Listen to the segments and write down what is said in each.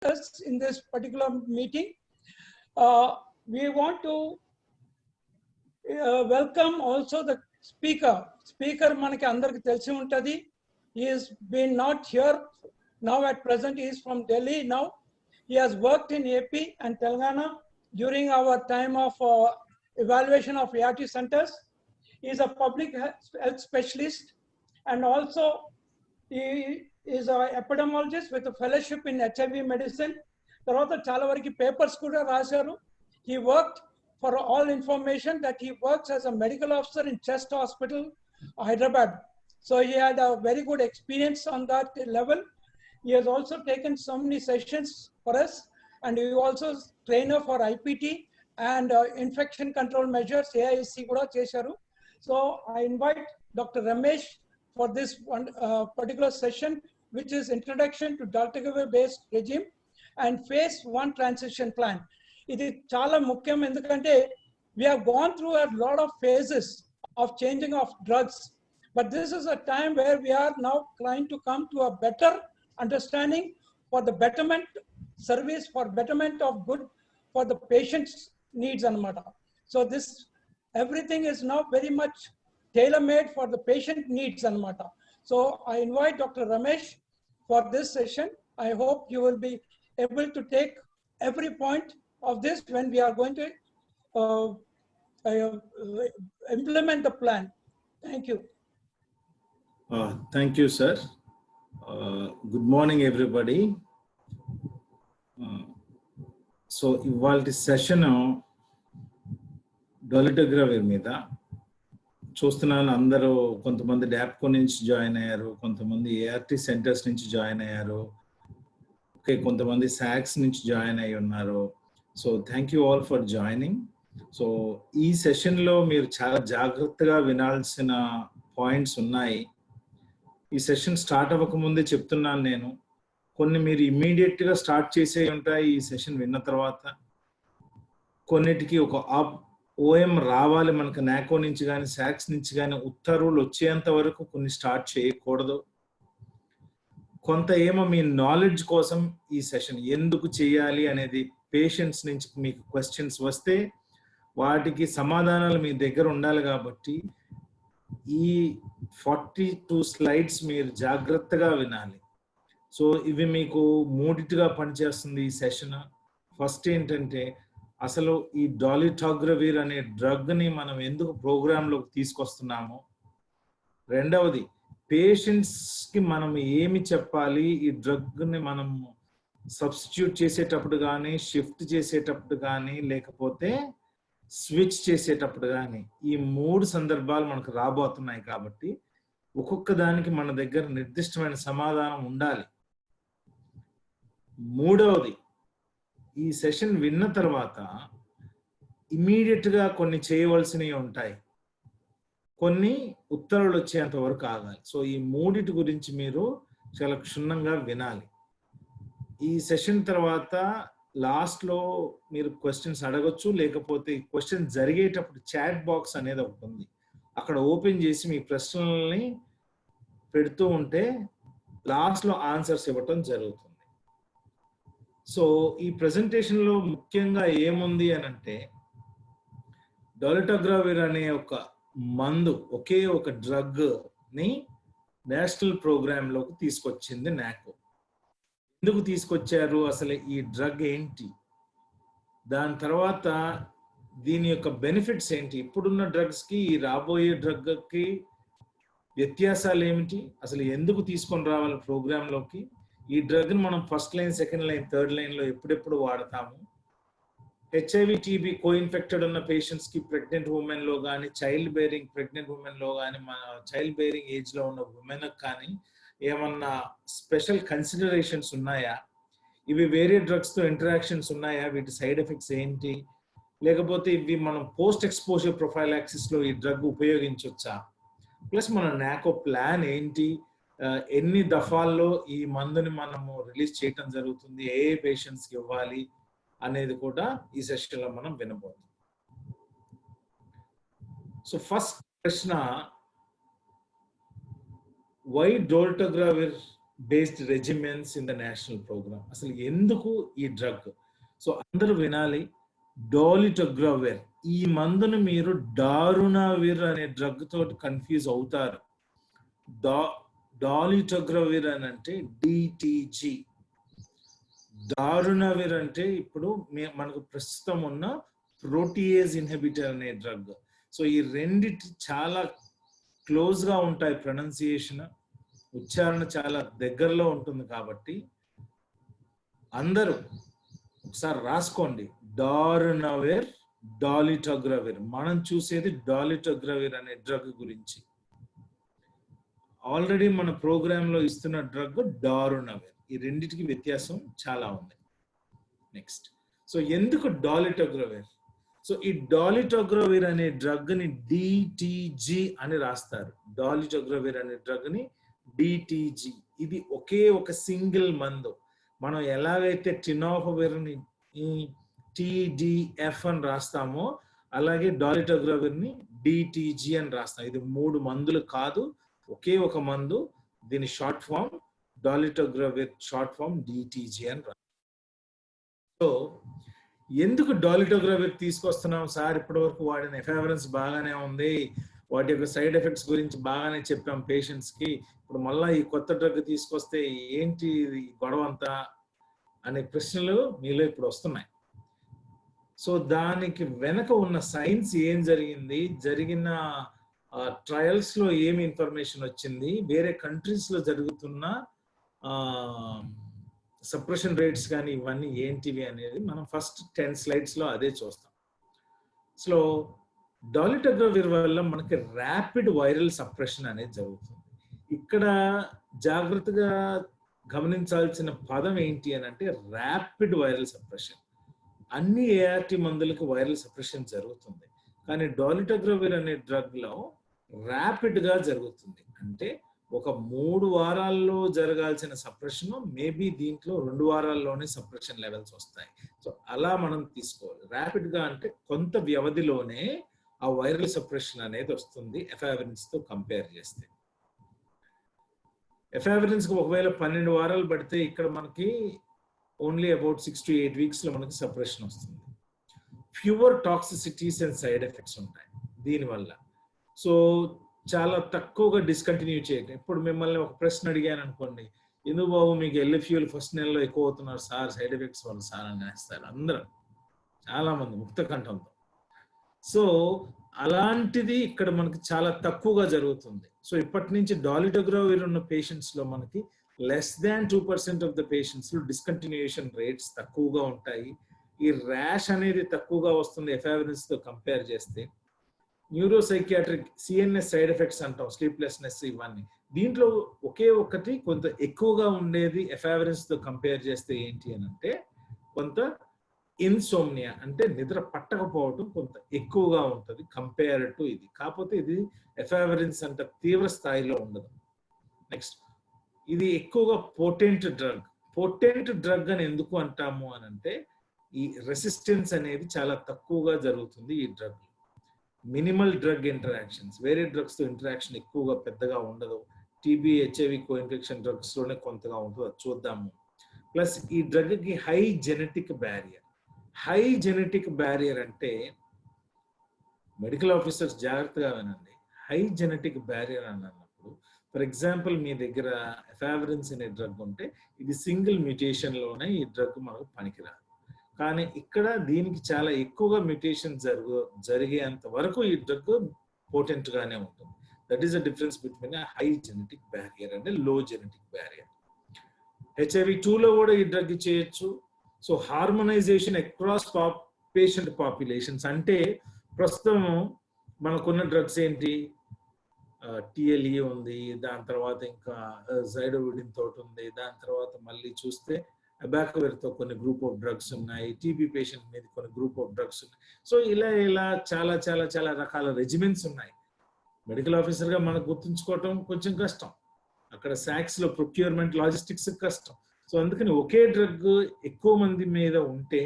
us in this particular meeting. We want to welcome also the speaker. Speaker manaki andariki telisi untadi. He has been not here now at present. He is from Delhi now. He has worked in AP and Telangana during our time of evaluation of ART centers. He is a public health specialist and also he is an epidemiologist with a fellowship in HIV medicine. తర్వాత చాలా వరకు papers కూడా రాశారు. He worked for all information that he works as a medical officer in Chest Hospital, Hyderabad. So he had a very good experience on that level. He has also taken so many sessions for us and he also trainer for IPT and infection control measures, AIC kuda chesaru. So I invite Dr. Ramesh for this one particular session, which is introduction to dolutegravir based regime and phase 1 transition plan. Idi chala mukyam endukante we have gone through a lot of phases of changing of drugs, but this is a time where we are now trying to come to a better understanding for the betterment service, for betterment of good for the patient's needs anamata. So this everything is now very much tailor-made for the patient needs anamata. So I invite Dr. Ramesh for this session. I hope you will be able to take every point of this when we are going to implement the plan. Thank you. Thank you, sir. Good morning, everybody. So, ఇవాల్టి session dolutegravir మీద చూస్తున్నాను. అందరూ కొంతమంది డాప్కో నుంచి join అయ్యారు, కొంతమంది ART centres నుంచి join అయ్యారు, ఓకే, కొంతమంది సాక్స్ నుంచి జాయిన్ అయి ఉన్నారు. So thank you all for joining. So ఈ సెషన్లో మీరు చాలా జాగ్రత్తగా వినాల్సిన పాయింట్స్ ఉన్నాయి. ఈ సెషన్ స్టార్ట్ అవ్వకముందే చెప్తున్నాను నేను, కొన్ని మీరు ఇమ్మీడియట్గా స్టార్ట్ చేసే ఉంటాయి ఈ సెషన్ విన్న తర్వాత. కొన్నిటికి ఒక ఓఎం రావాలి మనకు, నాకో నుంచి కానీ సాక్స్ నుంచి కానీ ఉత్తర్వులు వచ్చేంత వరకు కొన్ని స్టార్ట్ చేయకూడదు. కొంత ఏమో మీ నాలెడ్జ్ కోసం ఈ సెషన్ ఎందుకు చేయాలి అనేది, పేషెంట్స్ నుంచి మీకు క్వశ్చన్స్ వస్తే వాటికి సమాధానాలు మీ దగ్గర ఉండాలి. కాబట్టి ఈ 42 స్లైడ్స్ మీరు జాగ్రత్తగా వినాలి. సో ఇవి మీకు మూడిటిగా పనిచేస్తుంది ఈ సెషన్. ఫస్ట్ ఏంటంటే, అసలు ఈ dolutegravir అనే డ్రగ్ని మనం ఎందుకు ప్రోగ్రాంలోకి తీసుకొస్తున్నాము. రెండవది, పేషెంట్స్కి మనం ఏమి చెప్పాలి, ఈ డ్రగ్ని మనం సబ్స్టిట్యూట్ చేసేటప్పుడు కానీ, షిఫ్ట్ చేసేటప్పుడు కానీ, లేకపోతే స్విచ్ చేసేటప్పుడు కానీ, ఈ 3 సందర్భాలు మనకు రాబోతున్నాయి. కాబట్టి ఒక్కొక్క దానికి మన దగ్గర నిర్దిష్టమైన సమాధానం ఉండాలి. మూడవది, ఈ సెషన్ విన్న తర్వాత ఇమీడియట్గా కొన్ని చేయవలసినవి ఉంటాయి, కొన్ని ఉత్తర్వులు వచ్చేంత వరకు ఆగాలి. సో ఈ మూడిటి గురించి మీరు చాలా క్షుణ్ణంగా వినాలి. ఈ సెషన్ తర్వాత లాస్ట్లో మీరు క్వశ్చన్స్ అడగచ్చు, లేకపోతే క్వశ్చన్ జరిగేటప్పుడు చాట్ బాక్స్ అనేది ఒకటి ఉంది, అక్కడ ఓపెన్ చేసి మీ ప్రశ్నల్ని పెడుతూ ఉంటే లాస్ట్లో ఆన్సర్స్ ఇవ్వటం జరుగుతుంది. సో ఈ ప్రెజెంటేషన్లో ముఖ్యంగా ఏముంది అని అంటే, dolutegravir అనే ఒక మందు, ఒకే ఒక డ్రగ్ని నేషనల్ ప్రోగ్రాంలోకి తీసుకొచ్చింది నాకో. ఎందుకు తీసుకొచ్చారు, అసలు ఈ డ్రగ్ ఏంటి, దాని తర్వాత దీని యొక్క బెనిఫిట్స్ ఏంటి, ఇప్పుడున్న డ్రగ్స్కి ఈ రాబోయే డ్రగ్కి వ్యత్యాసాలు ఏమిటి, అసలు ఎందుకు తీసుకొని రావాలి ప్రోగ్రాంలోకి, ఈ డ్రగ్ని మనం first line, second line, third లైన్లో ఎప్పుడెప్పుడు వాడతాము, HIV TB కోఇన్ఫెక్టెడ్ ఉన్న పేషెంట్స్కి, ప్రెగ్నెంట్ ఉమెన్లో కానీ, చైల్డ్ బేరింగ్ ప్రెగ్నెంట్ ఉమెన్లో కానీ, మన చైల్డ్ బేరింగ్ ఏజ్లో ఉన్న ఉమెన్కి కానీ ఏమన్నా స్పెషల్ కన్సిడరేషన్స్ ఉన్నాయా, ఇవి వేరే డ్రగ్స్తో ఇంటరాక్షన్స్ ఉన్నాయా, వీటి సైడ్ ఎఫెక్ట్స్ ఏంటి, లేకపోతే ఇవి మనం పోస్ట్ ఎక్స్పోజర్ ప్రొఫైలాక్సిస్లో ఈ డ్రగ్ ఉపయోగించవచ్చా, ప్లస్ మన నాకో ప్లాన్ ఏంటి, ఎన్ని దఫాల్లో ఈ మందుని మనము రిలీజ్ చేయటం జరుగుతుంది, ఏ పేషెంట్స్కి ఇవ్వాలి అనేది కూడా ఈ సెషన్లో మనం వినబోతున్నాం. సో ఫస్ట్ ప్రశ్న, why dolutegravir based regiments in the national program. అసలు ఎందుకు ఈ డ్రగ్? సో అందరూ వినాలి. డాలిటోగ్రావేర్, ఈ మందును మీరు డారునావిర్ అనే డ్రగ్ తోటి కన్ఫ్యూజ్ అవుతారు. డాలిటోగ్రావేర్ అని అంటే డిటిజి, దారుణవిర్ అంటే ఇప్పుడు మనకు ప్రస్తుతం ఉన్న ప్రోటీయేజ్ ఇన్హిబిటర్ అనే డ్రగ్. సో ఈ రెండిటి చాలా క్లోజ్ గా ఉంటాయి, ప్రొనౌన్సియేషన్ ఉచ్చారణ చాలా దగ్గరలో ఉంటుంది. కాబట్టి అందరూ ఒకసారి రాసుకోండి, దారుణవిర్, డాలిటోగ్రావేర్. మనం చూసేది డాలిటోగ్రావేర్ అనే డ్రగ్ గురించి. ఆల్రెడీ మన ప్రోగ్రామ్ లో ఇస్తున్న డ్రగ్ దారుణవిర్. ఈ రెండిటికి వ్యత్యాసం చాలా ఉంది. నెక్స్ట్, సో ఎందుకు డాలిటోగ్రావేర్? సో ఈ డాలిటోగ్రావేర్ అనే డ్రగ్ ని డిటిజి అని రాస్తారు. డాలిటోగ్రావేర్ అనే డ్రగ్ ని డిటిజి. ఇది ఒకే ఒక సింగిల్ మందు. మనం ఎలాగైతే టినాఫోవిర్ ని టిడిఎఫ్ అని రాస్తామో అలాగే డాలిటోగ్రావేర్ ని డిటిజి అని రాస్తాం. ఇది 3 మందులు కాదు, ఒకే ఒక మందు. దీని షార్ట్ ఫామ్ డాలిటోగ్రావేర్, షార్ట్ ఫామ్ డిటిజి అని రాస్తాం. సో ఎందుకు డాలిటోగ్రావేర్ తీసుకొస్తున్నాం సార్? ఇప్పటి వరకు వాడిన ఎఫావిరెన్స్ బాగానే ఉంది, వాటి యొక్క సైడ్ ఎఫెక్ట్స్ గురించి బాగానే చెప్పాం పేషెంట్స్ కి, ఇప్పుడు మళ్ళీ ఈ కొత్త డ్రగ్ తీసుకొస్తే ఏంటి గొడవ అంతా అనే ప్రశ్నలు మీలో ఇప్పుడు వస్తున్నాయి. సో దానికి వెనక ఉన్న సైన్స్ ఏం జరిగింది, జరిగిన ట్రయల్స్ లో ఏమి ఇన్ఫర్మేషన్ వచ్చింది, వేరే కంట్రీస్ లో జరుగుతున్న సప్రెషన్ రేట్స్ కానీ ఇవన్నీ ఏంటివి అనేది మనం ఫస్ట్ 10 slides లో అదే చూస్తాం. సో డాలిటోగ్రావేర్ వల్ల మనకి ర్యాపిడ్ వైరల్ సప్రెషన్ అనేది జరుగుతుంది. ఇక్కడ జాగ్రత్తగా గమనించాల్సిన పదం ఏంటి అని అంటే ర్యాపిడ్ వైరల్ సప్రెషన్. అన్ని ఏఆర్టీ మందులకు వైరల్ సప్రెషన్ జరుగుతుంది, కానీ డాలిటోగ్రావేర్ అనే డ్రగ్ లో ర్యాపిడ్ గా జరుగుతుంది. అంటే ఒక 3 వారాల్లో జరగాల్సిన సప్రెషన్ మేబీ దీంట్లో 2 వారాల్లోనే సప్రెషన్ లెవెల్స్ వస్తాయి. సో అలా మనం తీసుకోవాలి. ర్యాపిడ్ గా అంటే కొంత వ్యవధిలోనే ఆ వైరల్ సప్రెషన్ అనేది వస్తుంది ఎఫావిరెన్స్ తో కంపేర్ చేస్తే. ఎఫావిరెన్స్ కి ఒకవేళ 12 వారాలు పడితే ఇక్కడ మనకి ఓన్లీ అబౌట్ 6 to 8 weeks లో మనకి సప్రెషన్ వస్తుంది. ఫ్యూవర్ టాక్సిసిటీస్ అండ్ సైడ్ ఎఫెక్ట్స్ ఉంటాయి దీనివల్ల. సో చాలా తక్కువగా డిస్కంటిన్యూ చేయండి. ఇప్పుడు మిమ్మల్ని ఒక ప్రశ్న అడిగాను అనుకోండి, ఎందుకు బాబు మీకు ఎల్ఎఫ్యూల్ ఫస్ట్ నెలలో ఎక్కువ అవుతున్నారు సార్, సైడ్ ఎఫెక్ట్స్ వల్ల సార్ అని వేస్తారు అందరూ, చాలా మంది ముక్త కంఠంతో. సో అలాంటిది ఇక్కడ మనకి చాలా తక్కువగా జరుగుతుంది. సో ఇప్పటి నుంచి డాలిటోగ్రావేర్ ఉన్న పేషెంట్స్ లో మనకి less than 2% of the patients లో డిస్కంటిన్యూయేషన్ రేట్స్ తక్కువగా ఉంటాయి. ఈ ర్యాష్ అనేది తక్కువగా వస్తుంది ఎఫావిరెన్స్ తో కంపేర్ చేస్తే. న్యూరోసైకియాట్రిక్ సిఎన్ఎస్ సైడ్ ఎఫెక్ట్స్ అంటాం, స్లీప్లెస్నెస్, ఇవన్నీ దీంట్లో ఒకే ఒక్కటి కొంత ఎక్కువగా ఉండేది ఎఫావిరెన్స్ తో కంపేర్ చేస్తే ఏంటి అని అంటే కొంత ఇన్సోమ్నియా, అంటే నిద్ర పట్టకపోవడం కొంత ఎక్కువగా ఉంటుంది కంపేర్ టు ఇది. కాకపోతే ఇది ఎఫావిరెన్స్ అంత తీవ్ర స్థాయిలో ఉండదు. నెక్స్ట్, ఇది ఎక్కువగా పోటెంట్ డ్రగ్. పోటెంట్ డ్రగ్ అని ఎందుకు అంటాము అని అంటే ఈ రెసిస్టెన్స్ అనేది చాలా తక్కువగా జరుగుతుంది ఈ డ్రగ్. మినిమల్ డ్రగ్ ఇంటరాక్షన్స్, వేరే డ్రగ్స్ తో ఇంటరాక్షన్ ఎక్కువగా పెద్దగా ఉండదు. టీబీ, హెచ్ఐవి కో ఇన్ఫెక్షన్ డ్రగ్స్ లోనే కొంతగా ఉంటుంది, అది చూద్దాము. ప్లస్ ఈ డ్రగ్ కి high genetic barrier. High genetic barrier అంటే మెడికల్ ఆఫీసర్స్ జాగ్రత్తగా వినండి. హై జెనెటిక్ బ్యారియర్ అని అన్నప్పుడు, ఫర్ ఎగ్జాంపుల్ మీ దగ్గర ఎఫావిరెన్స్ అనే డ్రగ్ ఉంటే ఇది సింగిల్ మ్యూటేషన్ లోనే ఈ డ్రగ్ మనకు పనికిరాదు. కానీ ఇక్కడ దీనికి చాలా ఎక్కువగా మ్యూటేషన్ జరిగేంత వరకు ఈ డ్రగ్ పోటెంట్ గానే ఉంటుంది. That is the difference between high genetic barrier and low genetic barrier. HIV 2లో కూడా ఈ డ్రగ్ చేయొచ్చు. So harmonization across patient populations, అంటే ప్రస్తుతం మనకున్న డ్రగ్స్ ఏంటి, టిఎల్ఈ ఉంది, దాని తర్వాత ఇంకా జైడోవిడిన్ తోటి ఉంది, దాని తర్వాత మళ్ళీ చూస్తే అబాకవేర్ తో కొన్ని గ్రూప్ ఆఫ్ డ్రగ్స్ ఉన్నాయి, టీబీ పేషెంట్ మీద కొన్ని గ్రూప్ ఆఫ్ డ్రగ్స్ ఉన్నాయి. సో ఇలా చాలా చాలా చాలా రకాల రెజిమెంట్స్ ఉన్నాయి. మెడికల్ ఆఫీసర్ గా మనకు గుర్తుంచుకోవటం కొంచెం కష్టం, అక్కడ సాక్స్ లో ప్రొక్యూర్మెంట్ లాజిస్టిక్స్ కష్టం. సో అందుకని ఒకే డ్రగ్ ఎక్కువ మంది మీద ఉంటే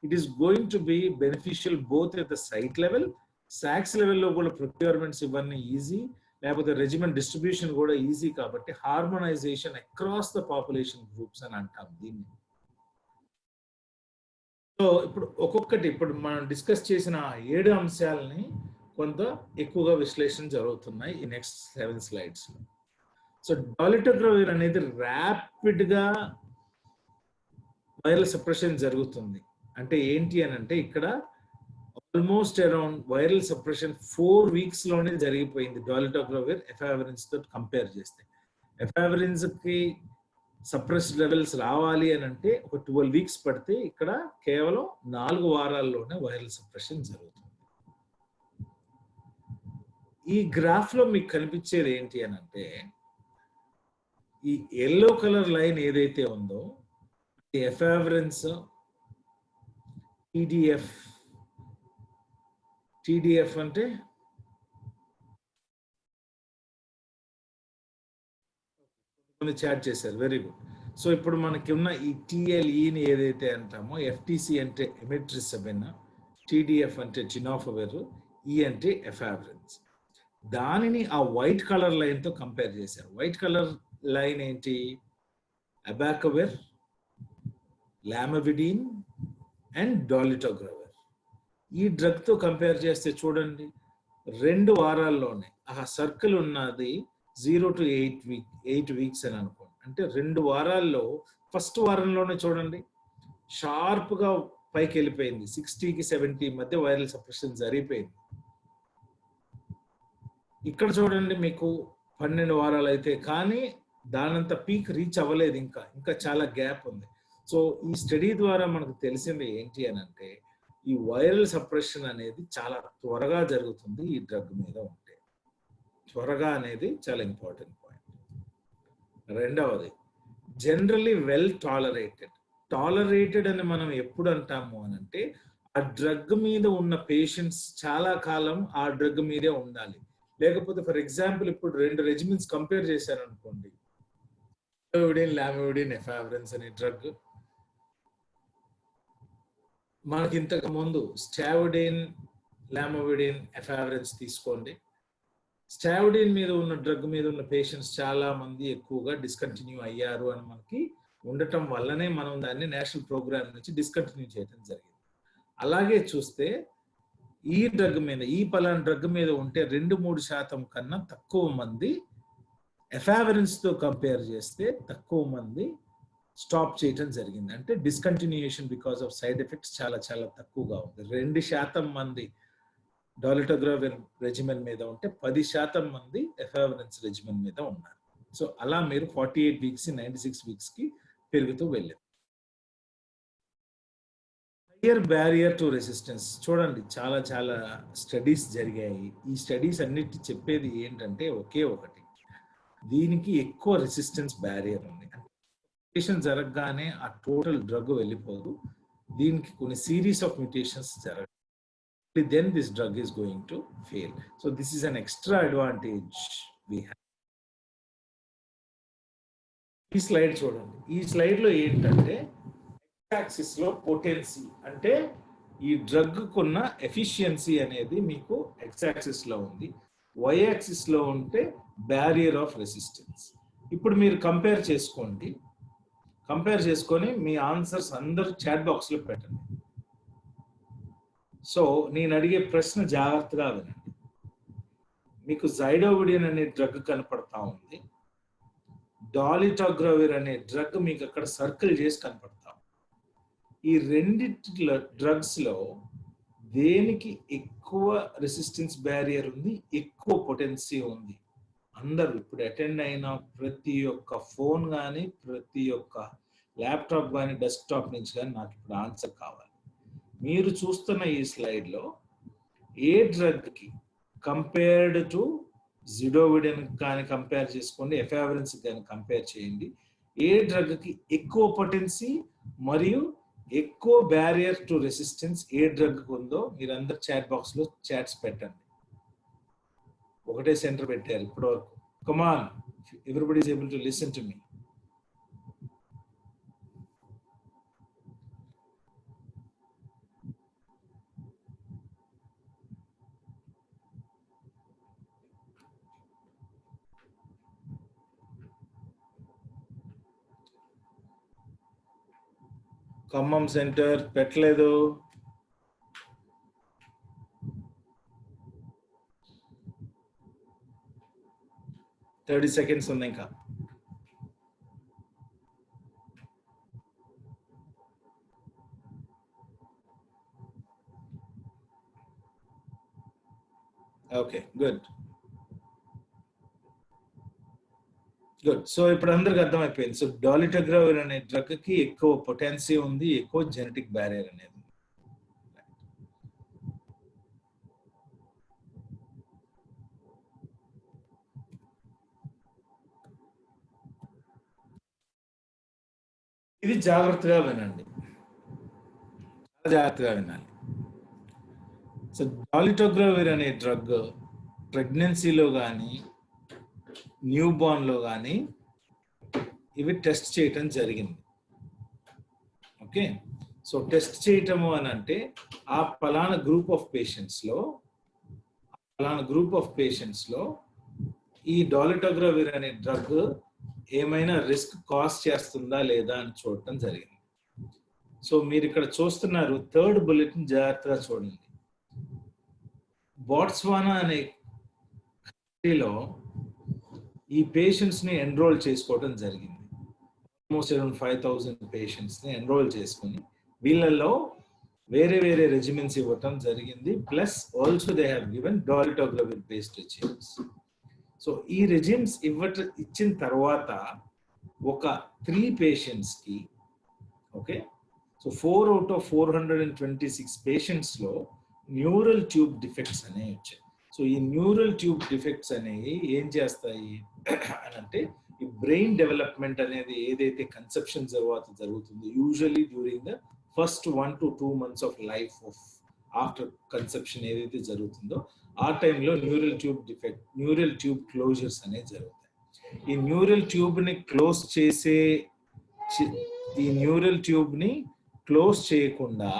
it is going to be beneficial both at the site level, సాక్స్ లెవెల్లో కూడా ప్రొక్యూర్మెంట్స్ ఇవన్నీ ఈజీ, లేకపోతే రెజిమెంట్ డిస్ట్రిబ్యూషన్ కూడా ఈజీ కాబట్టి harmonization across the population groups అని అంటాం దీన్ని. సో ఇప్పుడు మనం డిస్కస్ చేసిన 7 అంశాలని కొంత ఎక్కువగా విశ్లేషణ జరుగుతున్నాయి ఈ నెక్స్ట్ 7 స్లైడ్స్ లో. సో డాలిటోగ్రవిర్ అనేది ర్యాపిడ్ గా వైరల్ సప్రెషన్ జరుగుతుంది. అంటే ఏంటి అని అంటే ఇక్కడ almost around viral suppression 4 weeks లోనే జరిగిపోయింది డాలిటోగ్రవిర్ ఎఫావిరిన్స్ తో కంపేర్ చేస్తే. ఎఫావిరిన్స్ కి సప్రెస్ లెవెల్స్ రావాలి అని అంటే ఒక 12 weeks పడితే ఇక్కడ కేవలం 4 వారాల్లోనే వైరల్ సప్రెషన్ జరుగుతుంది. ఈ గ్రాఫ్ లో మీకు కనిపించేది ఏంటి అని అంటే ఈ ఎల్లో కలర్ లైన్ ఏదైతే ఉందో ఎఫావిరిన్స్ టీడీఎఫ్ అంటే చాట్ చేశారు, వెరీ గుడ్. సో ఇప్పుడు మనకి ఉన్న ఈ టిఎల్ఈని ఏదైతే అంటామో ఎఫ్టిసి అంటే ఎమిట్రిసబెన్, టీడీఎఫ్ అంటే టినాఫోవిర్, ఈ అంటే ఎఫావిరిన్స్. దానిని ఆ వైట్ కలర్ లైన్ తో కంపేర్ చేశారు. వైట్ కలర్ లైన్ ఏంటి? అబాకవిర్, లామవిడిన్ అండ్ డాలిటోగ్రవిర్. ఈ డ్రగ్ తో కంపేర్ చేస్తే చూడండి 2 వారాల్లోనే ఆ సర్కిల్ ఉన్నది 0 to 8 weeks అని అనుకోండి. అంటే 2 వారాల్లో ఫస్ట్ వారంలోనే చూడండి షార్ప్ గా పైకి వెళ్ళిపోయింది. 60 to 70 మధ్య వైరల్ సప్రెషన్ జరిగిపోయింది. ఇక్కడ చూడండి మీకు 12 వారాలు అయితే కానీ దానంత పీక్ రీచ్ అవ్వలేదు, ఇంకా చాలా గ్యాప్ ఉంది. సో ఈ స్టడీ ద్వారా మనకు తెలిసింది ఏంటి అని అంటే ఈ వైరల్ సప్రెషన్ అనేది చాలా త్వరగా జరుగుతుంది ఈ డ్రగ్ మీద ఉంటే. త్వరగా అనేది చాలా ఇంపార్టెంట్ పాయింట్. రెండవది జనరల్లీ వెల్ టాలరేటెడ్. టాలరేటెడ్ అని మనం ఎప్పుడు అంటాము అని అంటే ఆ డ్రగ్ మీద ఉన్న పేషెంట్స్ చాలా కాలం ఆ డ్రగ్ మీదే ఉండాలి. లేకపోతే ఫర్ ఎగ్జాంపుల్ ఇప్పుడు 2 రెజిమెంట్స్ కంపేర్ చేశారనుకోండి, లామవిడిన్, ఎఫావిరిన్స్ అనే డ్రగ్. మనకి ఇంతకు ముందు స్టావిడిన్, లామవిడిన్, ఎఫావిరిన్స్ తీసుకోండి. స్టావిడిన్ మీద ఉన్న డ్రగ్ మీద ఉన్న పేషెంట్స్ చాలా మంది ఎక్కువగా డిస్కంటిన్యూ అయ్యారు అని మనకి ఉండటం వల్లనే మనం దాన్ని నేషనల్ ప్రోగ్రామ్ నుంచి డిస్కంటిన్యూ చేయడం జరిగింది. అలాగే చూస్తే ఈ డ్రగ్ మీద, ఈ పలానా డ్రగ్ మీద ఉంటే 2-3% కన్నా తక్కువ మంది ఎఫావిరిన్స్ తో కంపేర్ చేస్తే తక్కువ మంది స్టాప్ చేయటం జరిగింది. అంటే డిస్కంటిన్యూయేషన్ బికాస్ ఆఫ్ సైడ్ ఎఫెక్ట్స్ చాలా చాలా తక్కువగా ఉంది. 2% మంది డాలిటోగ్రవిర్ రెజిమెన్ మీద ఉంటే 10% మంది ఎఫావిరిన్స్ రెజిమెన్ మీద ఉన్నారు. సో అలా మీరు 48 weeks 96 weeks కి పెరుగుతూ వెళ్ళారు. హయ్యర్ బ్యారియర్ టు రెసిస్టెన్స్ చూడండి, చాలా చాలా స్టడీస్ జరిగాయి. ఈ స్టడీస్ అన్నిటి చెప్పేది ఏంటంటే ఒకే ఒకటి, దీనికి ఎక్కువ రెసిస్టెన్స్ బ్యారియర్ ఉంది. మ్యుటేషన్ జరగగానే ఆ టోటల్ డ్రగ్ వెళ్ళిపోదు, దీనికి కొన్ని సిరీస్ ఆఫ్ మ్యుటేషన్స్ జరగాలి. Then this drug is going to fail. So this is an extra advantage we have. ఈ స్లైడ్ చూడండి. ఈ స్లైడ్ లో ఏంటంటే ఎక్స్ యాక్సిస్ లో పొటెన్సీ అంటే ఈ డ్రగ్ కున్న ఎఫిషియన్సీ అనేది మీకు ఎక్స్ యాక్సిస్ లో ఉంది. వై యాక్సిస్ లో ఉంటే బ్యారియర్ ఆఫ్ రెసిస్టెన్స్. ఇప్పుడు మీరు కంపేర్ చేసుకోండి. కంపేర్ చేసుకొని మీ ఆన్సర్స్ అందరూ చాట్ బాక్స్ లో పెట్టండి. సో నేను అడిగే ప్రశ్న జాగ్రత్తగా వినండి. మీకు జైడోవిడిన్ అనే డ్రగ్ కనపడతా ఉంది, డాలిటోగ్రవిర్ అనే డ్రగ్ మీకు అక్కడ సర్కిల్ చేసి కనపడతా ఉంది. ఈ రెండిట్లో డ్రగ్స్ లో దేనికి ఎక్కువ రెసిస్టెన్స్ బ్యారియర్ ఉంది, ఎక్కువ పొటెన్సీ ఉంది? అందరూ ఇప్పుడు అటెండ్ అయిన ప్రతి ఒక్క ఫోన్ కానీ ప్రతి ఒక్క ల్యాప్టాప్ కానీ డెస్క్టాప్ నుంచి కానీ నాకు ఇప్పుడు ఆన్సర్ కావాలి. మీరు చూస్తున్న ఈ స్లైడ్ లో ఏ డ్రగ్ కి కంపేర్డ్ టు జిడోవిడిన్ కానీ కంపేర్ చేసుకోండి, ఎఫావిరిన్స్ కానీ కంపేర్ చేయండి, ఏ డ్రగ్ కి ఎక్కువ పొటెన్సీ మరియు ఎక్కువ barrier to resistance A drug ఉందో మీరందరు చాట్ బాక్స్ లో చాట్స్ పెట్టండి. ఒకటే సెంటర్ పెట్టారు ఇప్పటి వరకు. Come on, everybody is able to listen to me. Khammam centre పెట్టలేదు. 30 seconds ఉంది ఇంకా. Okay, good. సో ఇప్పుడు అందరికి అర్థమైపోయింది. సో డాలిటోగ్రావిర్ అనే డ్రగ్ కి ఎక్కువ పొటెన్సీ ఉంది, ఎక్కువ జెనెటిక్ బ్యారియర్ అనేది. ఇది జాగ్రత్తగా వినండి, చాలా జాగ్రత్తగా వినాలి. సో డాలిటోగ్రావిర్ అనే డ్రగ్ ప్రెగ్నెన్సీలో కానీ న్యూ బార్న్ లో కానీ ఇవి టెస్ట్ చేయటం జరిగింది. ఓకే, సో టెస్ట్ చేయటము అని అంటే ఆ పలానా గ్రూప్ ఆఫ్ పేషెంట్స్ లో ఈ డాలిటోగ్రావిర్ అనే డ్రగ్ ఏమైనా రిస్క్ కాజ్ చేస్తుందా లేదా అని చూడటం జరిగింది. సో మీరు ఇక్కడ చూస్తున్నారు, థర్డ్ బులెటిన్ జాగ్రత్తగా చూడండి. బోట్స్వానా అనే కంట్రీలో ఈ పేషెంట్స్ ని ఎన్రోల్ చేసుకోవడం జరిగింది. ఆల్మోస్ట్ అరౌండ్ 5,000 పేషెంట్స్ ని ఎన్రోల్ చేసుకుని వీళ్ళల్లో వేరే వేరే రెజిమెన్స్ ఇవ్వటం జరిగింది. Plus also they have given dolutegravir based regimes. So ఈ రెజిమ్స్ ఇచ్చిన తర్వాత ఒక 3 పేషెంట్స్ కి, okay, so 4 out of 426 patients లో న్యూరల్ ట్యూబ్ డిఫెక్ట్స్ అనేవి వచ్చాయి. సో ఈ న్యూరల్ ట్యూబ్ డిఫెక్ట్స్ అనేవి ఏం చేస్తాయి అని అంటే, ఈ బ్రెయిన్ డెవలప్మెంట్ అనేది ఏదైతే కన్సెప్షన్ తర్వాత జరుగుతుందో, usually during the first 1 to 2 months of life of after conception ఏదైతే జరుగుతుందో ఆ టైంలో న్యూరల్ ట్యూబ్ క్లోజర్స్ అనేవి జరుగుతాయి. ఈ న్యూరల్ ట్యూబ్ ని క్లోజ్ చేయకుండా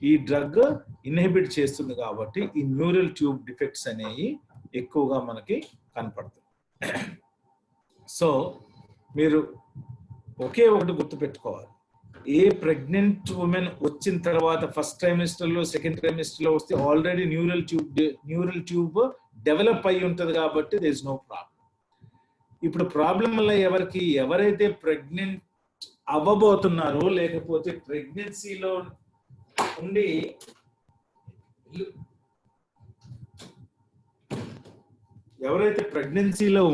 ఈ డ్రగ్ ఇన్హిబిట్ చేస్తుంది కాబట్టి ఈ న్యూరల్ ట్యూబ్ డిఫెక్ట్స్ అనేవి ఎక్కువగా మనకి కనపడతాయి. సో మీరు ఒకే ఒకటి గుర్తుపెట్టుకోవాలి, ఏ ప్రెగ్నెంట్ ఉమెన్ వచ్చిన తర్వాత ఫస్ట్ ట్రైమిస్టర్ లో సెకండ్ ట్రైమిస్టర్ లో వస్తే ఆల్రెడీ న్యూరల్ ట్యూబ్ డెవలప్ అయి ఉంటుంది కాబట్టి దేర్ ఇస్ నో ప్రాబ్లం. ఇప్పుడు ప్రాబ్లం వల్ల ఎవరైతే ప్రెగ్నెంట్ అవ్వబోతున్నారో లేకపోతే ప్రెగ్నెన్సీలో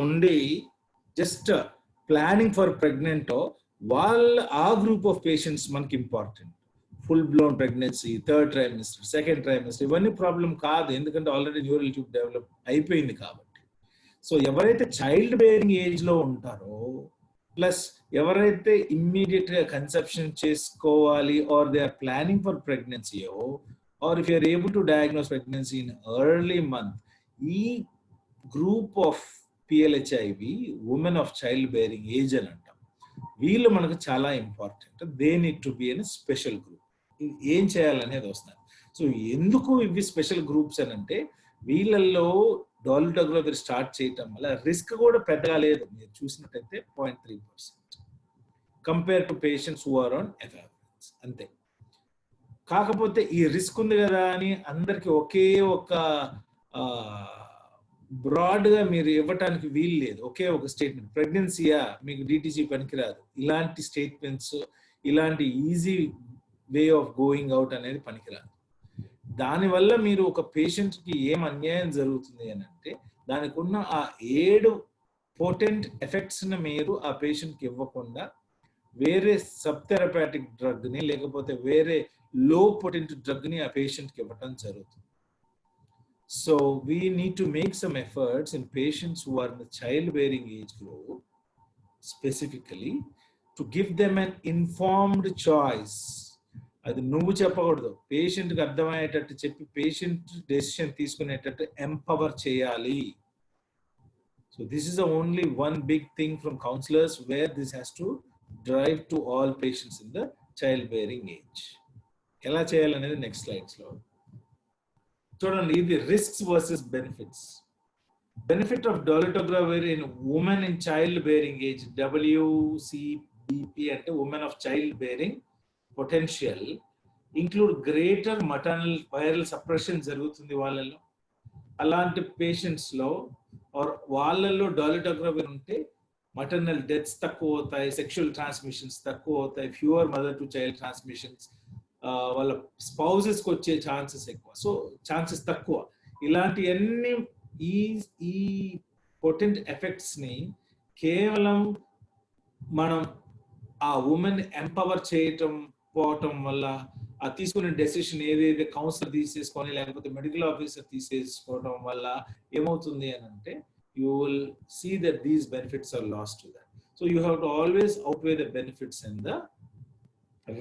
ఉండి జస్ట్ ప్లానింగ్ ఫర్ ప్రెగ్నెంట్ ఆ గ్రూప్ ఆఫ్ పేషెంట్స్ మనకి important. Full blown pregnancy, third trimester, second trimester ఇవన్నీ ప్రాబ్లం కాదు, ఎందుకంటే ఆల్రెడీ న్యూరల్ ట్యూబ్ డెవలప్ అయిపోయింది కాబట్టి. సో ఎవరైతే చైల్డ్ బేరింగ్ ఏజ్ లో ఉంటారో, ప్లస్ ఎవరైతే ఇమ్మీడియట్ గా కన్సెప్షన్ చేసుకోవాలి or they are planning for pregnancy, or if you're able to diagnose pregnancy in early month, ఈ group of PLHIV women of child bearing age అని అంటాం. వీళ్ళు మనకు చాలా important. They need to be an special group. ఏం చేయాలనేది వస్తాను. So ఎందుకు ఇవి స్పెషల్ గ్రూప్స్ అని అంటే, వీళ్ళల్లో డాలిటోగ్రావిర్ స్టార్ట్ చేయటం వల్ల రిస్క్ కూడా పెద్దగా లేదు. మీరు చూసినట్టయితే 0.3% compare to patients who are on efavirenz, అంతే. కాకపోతే ఈ రిస్క్ ఉంది కదా అని అందరికి ఒకే ఒక బ్రాడ్ గా మీరు ఇవ్వటానికి వీలు లేదు. ఒకే ఒక స్టేట్మెంట్, ప్రెగ్నెన్సీయా మీకు డిటిజీ పనికిరాదు, ఇలాంటి స్టేట్మెంట్స్, ఇలాంటి easy way of going out అనేది పనికిరాదు. దానివల్ల మీరు ఒక పేషెంట్ కి ఏం అన్యాయం జరుగుతుంది అని అంటే, దానికి ఉన్న ఆ 7 పోటెంట్ ఎఫెక్ట్స్ ని మీరు ఆ పేషెంట్ కి ఇవ్వకుండా వేరే సబ్ థెరపాటిక్ డ్రగ్ ని లేకపోతే వేరే లో పొటెంట్ డ్రగ్ ని ఆ పేషెంట్ కి ఇవ్వటం జరుగుతుంది. So we need to make some efforts in patients who are in the childbearing age group specifically to give them an informed choice. అది నువ్వు చెప్పకూడదు, పేషెంట్కి అర్థమయ్యేటట్టు చెప్పి పేషెంట్ డెసిషన్ తీసుకునేటట్టు ఎంపవర్ చేయాలి. So this is the only one big thing from counselors where this has to drive to all patients in the childbearing age. ఎలా చేయాలనేది next slides లో చూడండి. ఇది risks versus benefits. Benefit of dolutegravir in women in child bearing age, WCBP అంటే women of child bearing potential include greater maternal viral suppression జరుగుతుంది వాళ్ళలో. అలాంటి పేషెంట్స్లో ఆర్ వాళ్ళల్లో dolutegravir ఉంటే maternal deaths తక్కువ అవుతాయి, సెక్షువల్ ట్రాన్స్మిషన్స్ తక్కువ అవుతాయి, fewer mother to child transmissions, వాళ్ళ స్పౌజెస్కి వచ్చే ఛాన్సెస్ ఎక్కువ, సో ఛాన్సెస్ తక్కువ. ఇలాంటివన్నీ ఈ పొటెంట్ ఎఫెక్ట్స్ని కేవలం మనం ఆ ఉమెన్ ఎంపవర్ చేయటం పోవటం వల్ల, ఆ తీసుకునే డెసిషన్ ఏదైతే కౌన్సిలర్ తీసేసుకొని లేకపోతే మెడికల్ ఆఫీసర్ తీసేసుకోవడం వల్ల ఏమవుతుంది అని అంటే, you will see that these benefits are lost to that. So you have to always outweigh the benefits and the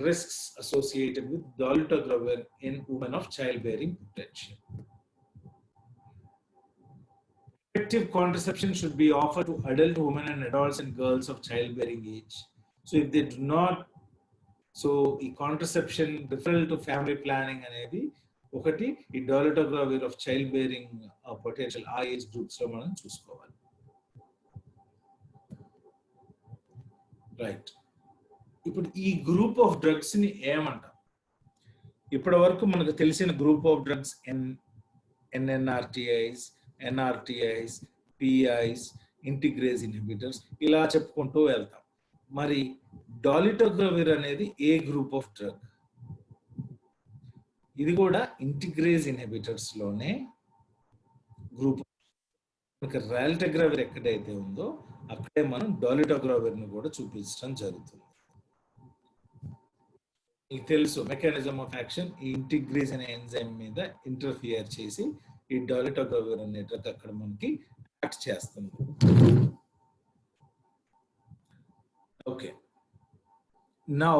risks associated with dolutegravir in women of childbearing potential. Effective contraception should be offered to adult women and adults and girls of childbearing age. So if they do not, so ఈ contraception referral to family planning అనేది ఒకటి, ఈ dolutegravir of childbearing potential ఆ age groups లో మనం చూసుకోవాలి. Right, ఇప్పుడు ఈ గ్రూప్ ఆఫ్ డ్రగ్స్ ని ఏమంటాం? ఇప్పటి వరకు మనకు తెలిసిన group of drugs NNRTIs, NRTIs, PIs, integrase inhibitors, ఇలా చెప్పుకుంటూ వెళ్తాం. మరి dolutegravir అనేది ఏ గ్రూప్ ఆఫ్ డ్రగ్? ఇది కూడా ఇంటిగ్రేజ్ ఇన్హిబిటర్స్ లోనే గ్రూప్. రాల్టెగ్రావిర్ ఎక్కడైతే ఉందో అక్కడే మనం dolutegravir ని కూడా చూపించడం జరుగుతుంది. మీకు తెలుసు మెకానిజం ఆఫ్ యాక్షన్, ఈ ఇంటిగ్రేజ్ అనే ఎంజైమ్ మీద ఇంటర్ఫియర్ చేసి ఈ dolutegravir అనే డ్రగ్ అక్కడ మనకి యాక్ట్ చేస్తుంది. ఓకే, నౌ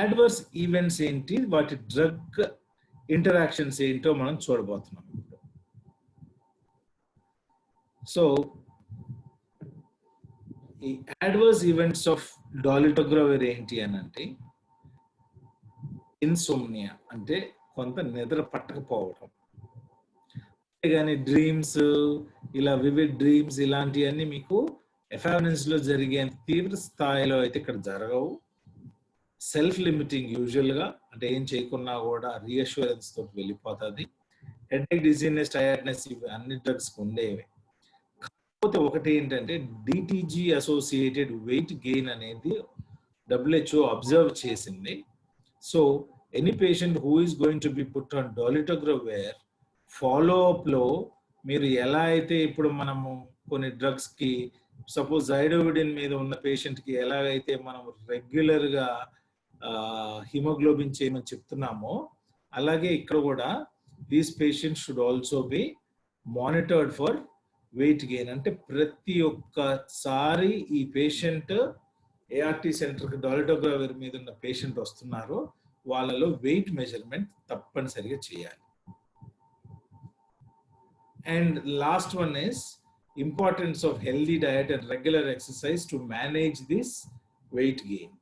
అడ్వర్స్ ఈవెంట్స్ ఏంటి, వాటి డ్రగ్ ఇంటరాక్షన్స్ ఏంటో మనం చూడబోతున్నాం. సో ఈ అడ్వర్స్ ఈవెంట్స్ ఆఫ్ dolutegravir ఏంటి అని అంటే, ఇన్సోమ్నియా అంటే కొంత నిద్ర పట్టకపోవడం, కానీ డ్రీమ్స్, ఇలా వివిడ్ డ్రీమ్స్ ఇలాంటివన్నీ మీకు ఎఫామినెన్స్ లో జరిగే తీవ్ర స్థాయిలో అయితే ఇక్కడ జరగవు. సెల్ఫ్ లిమిటింగ్ యూజువల్గా, అంటే ఏం చేయకున్నా కూడా రీఅష్యూరెన్స్ తోటి వెళ్ళిపోతుంది. హెడేక్, డిజీనెస్, టైర్డ్నెస్ ఇవి అన్ని డ్రగ్స్ ఉండేవి. కాకపోతే ఒకటి ఏంటంటే DTG అసోసియేటెడ్ వెయిట్ గెయిన్ అనేది WHO అబ్జర్వ్ చేసింది. So any patient who is going to be put on dolutegravir follow up లో మీరు ఎలా అయితే ఇప్పుడు మనము కొన్ని డ్రగ్స్ కి, సపోజ్ జైడోవిడిన్ మీద ఉన్న పేషెంట్ కి ఎలాగైతే మనం రెగ్యులర్ గా హిమోగ్లోబిన్ చేయమని చెప్తున్నామో, అలాగే ఇక్కడ కూడా these patients should also be monitored for weight gain. అంటే ప్రతి ఒక్కసారి ఈ పేషెంట్ ART సెంటర్కి dolutegravir మీద ఉన్న పేషెంట్ వస్తున్నారో వాళ్ళలో వెయిట్ మెజర్మెంట్ తప్పనిసరిగా చేయాలి. And last one is importance of healthy diet and regular exercise to manage this weight gain.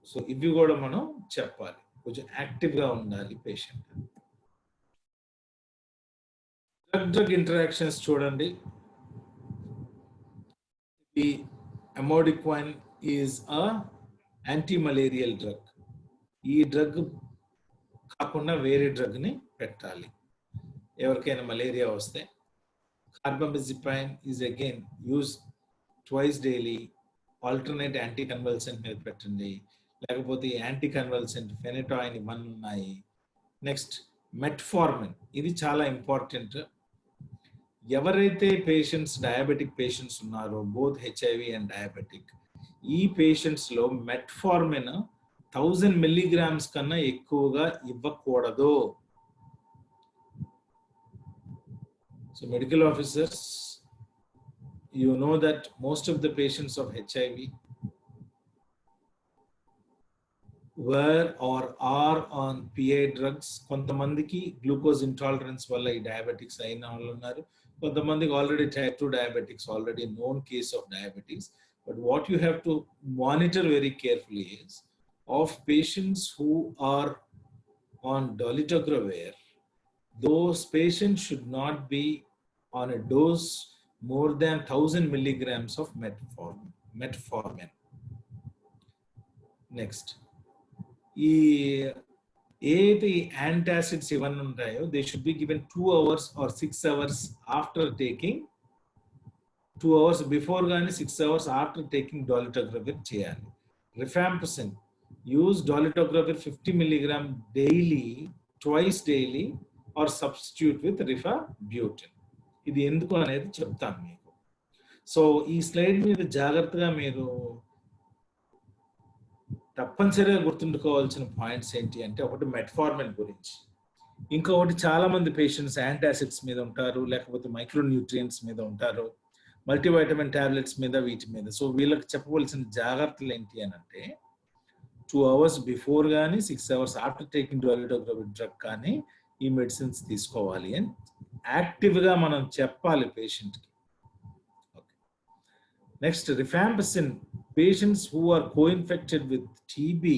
So ఇవి కూడా మనం చెప్పాలి, కొంచెం యాక్టివ్గా ఉండాలి పేషెంట్. డ్రగ్ ఇంటరాక్షన్స్ చూడండి. ఈ amodiquine is a anti-malarial drug. ఈ డ్రగ్ కాకుండా వేరే డ్రగ్ ని పెట్టాలి ఎవరికైనా మలేరియా వస్తే. Carbamazepine is again used twice daily. Alternate anti convulsant మీద పెట్టండి, లేకపోతే యాంటీ కన్వల్సెంట్ ఫెనటాయిన్ ఇవన్నీ ఉన్నాయి. నెక్స్ట్ మెట్ఫార్మిన్, ఇది చాలా ఇంపార్టెంట్. ఎవరైతే పేషెంట్స్ డయాబెటిక్ పేషెంట్స్ ఉన్నారో, బోత్ HIV అండ్ డయాబెటిక్, ఈ పేషెంట్స్లో మెట్ఫార్మిన్ 1000 milligrams కన్నా ఎక్కువగా ఇవ్వకూడదు. So medical officers, you know that most of the patients of HIV were or are on PI drugs. కొంతమందికి గ్లూకోజ్ ఇంటాలరెన్స్ వల్ల ఈ డయాబెటిక్స్ అయిన వాళ్ళు ఉన్నారు, కొంతమందికి already type 2 diabetics, already known case of diabetes. But what you have to monitor very carefully is of patients who are on dolutegravir, those patients should not be on a dose more than 1000 milligrams of metformin. Next, ఈ ఏదైతే ఈ antacids ఇవన్నీ ఉంటాయో they should be given 2 hours or 6 hours after taking, 2 hours before కానీ 6 hours after taking dolutegravir చేయాలి. Rifampicin use dolutegravir 50 mg daily, twice daily or substitute with rifabutin. ఇది ఎందుకు అనేది చెప్తాను మీకు. సో ఈ స్లైడ్ మీద జాగ్రత్తగా మీరు తప్పనిసరిగా గుర్తుంచుకోవాల్సిన పాయింట్స్ ఏంటి అంటే, ఒకటి మెట్ఫార్మిన్ గురించి, ఇంకొకటి చాలా మంది పేషెంట్స్ యాంటాసిడ్స్ మీద ఉంటారు, లేకపోతే మైక్రోన్యూట్రియంట్స్ మీద ఉంటారు, మల్టీవైటమిన్ టాబ్లెట్స్ మీద, వీటి మీద. సో వీళ్ళకి చెప్పవలసిన జాగ్రత్తలు ఏంటి అని అంటే, 2 hours బిఫోర్ కానీ 6 hours after taking dolutegravir drug కానీ ఈ మెడిసిన్స్ తీసుకోవాలి అని యాక్టివ్గా మనం చెప్పాలి పేషెంట్కి. Next rifampicin, patients who are coinfected with TB,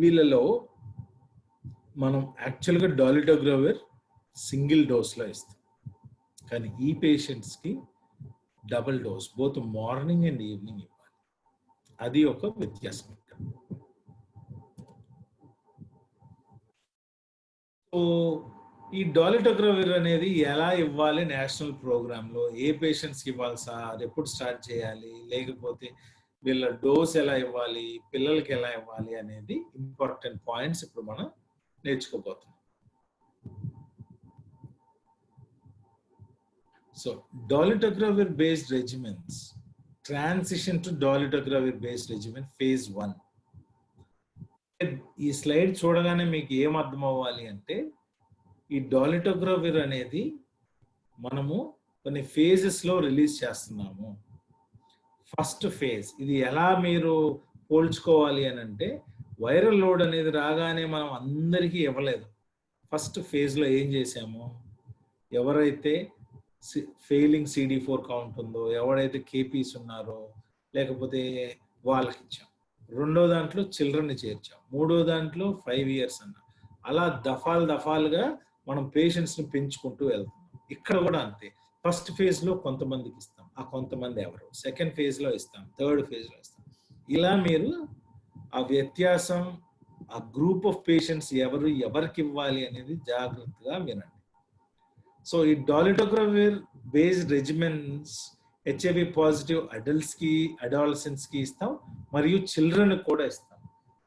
వీళ్ళలో మనం యాక్చువల్గా డాలిటోగ్రవిర్ సింగిల్ డోస్లో ఇస్తాం, కానీ ఈ పేషెంట్స్కి double dose both morning and evening ఇవ్వాలి. అది ఒక వ్యత్యాసం. సో ఈ డాలిటోగ్రవిర్ అనేది ఎలా ఇవ్వాలి నేషనల్ ప్రోగ్రాంలో, ఏ పేషెంట్స్కి ఇవ్వాలి సార్, ఎప్పుడు స్టార్ట్ చేయాలి, లేకపోతే వీళ్ళ డోస్ ఎలా ఇవ్వాలి, పిల్లలకి ఎలా ఇవ్వాలి అనేది ఇంపార్టెంట్ పాయింట్స్ ఇప్పుడు మనం నేర్చుకోబోతున్నాం. So dolutegravir based regimens, transition to dolutegravir based regimen phase 1. ఈ స్లైడ్ చూడగానే మీకు ఏం అర్థం అవ్వాలి అంటే, ఈ డాలిటోగ్రవిర్ అనేది మనము కొన్ని ఫేజెస్లో రిలీజ్ చేస్తున్నాము. ఫస్ట్ ఫేజ్ ఇది ఎలా మీరు పోల్చుకోవాలి అని అంటే, వైరల్ లోడ్ అనేది రాగానే మనం అందరికీ ఇవ్వలేదు. ఫస్ట్ ఫేజ్లో ఏం చేసాము, ఎవరైతే ఫెయిలింగ్ CD4 కౌంట్ ఉందో, ఎవరైతే కేపీస్ ఉన్నారో, లేకపోతే వాళ్ళకి ఇచ్చాం. రెండో దాంట్లో చిల్డ్రన్ని చేర్చాం. మూడో దాంట్లో 5 years అన్నాం. అలా దఫాలుగా మనం పేషెంట్స్ని పెంచుకుంటూ వెళ్తాం. ఇక్కడ కూడా అంతే, ఫస్ట్ ఫేజ్లో కొంతమందికి ఇస్తాం, ఆ కొంతమంది ఎవరు, సెకండ్ ఫేజ్లో ఇస్తాం, థర్డ్ ఫేజ్లో ఇస్తాం. ఇలా మీరు ఆ వ్యత్యాసం, ఆ గ్రూప్ ఆఫ్ పేషెంట్స్ ఎవరికి ఇవ్వాలి అనేది జాగ్రత్తగా వినండి. సో ఈ డాలిటోగ్రవిర్ బేస్డ్ రెజిమెన్స్ HIV పాజిటివ్ అడల్ట్స్కి, అడాలసెంట్స్కి ఇస్తాం, మరియు చిల్డ్రన్ కూడా ఇస్తాం.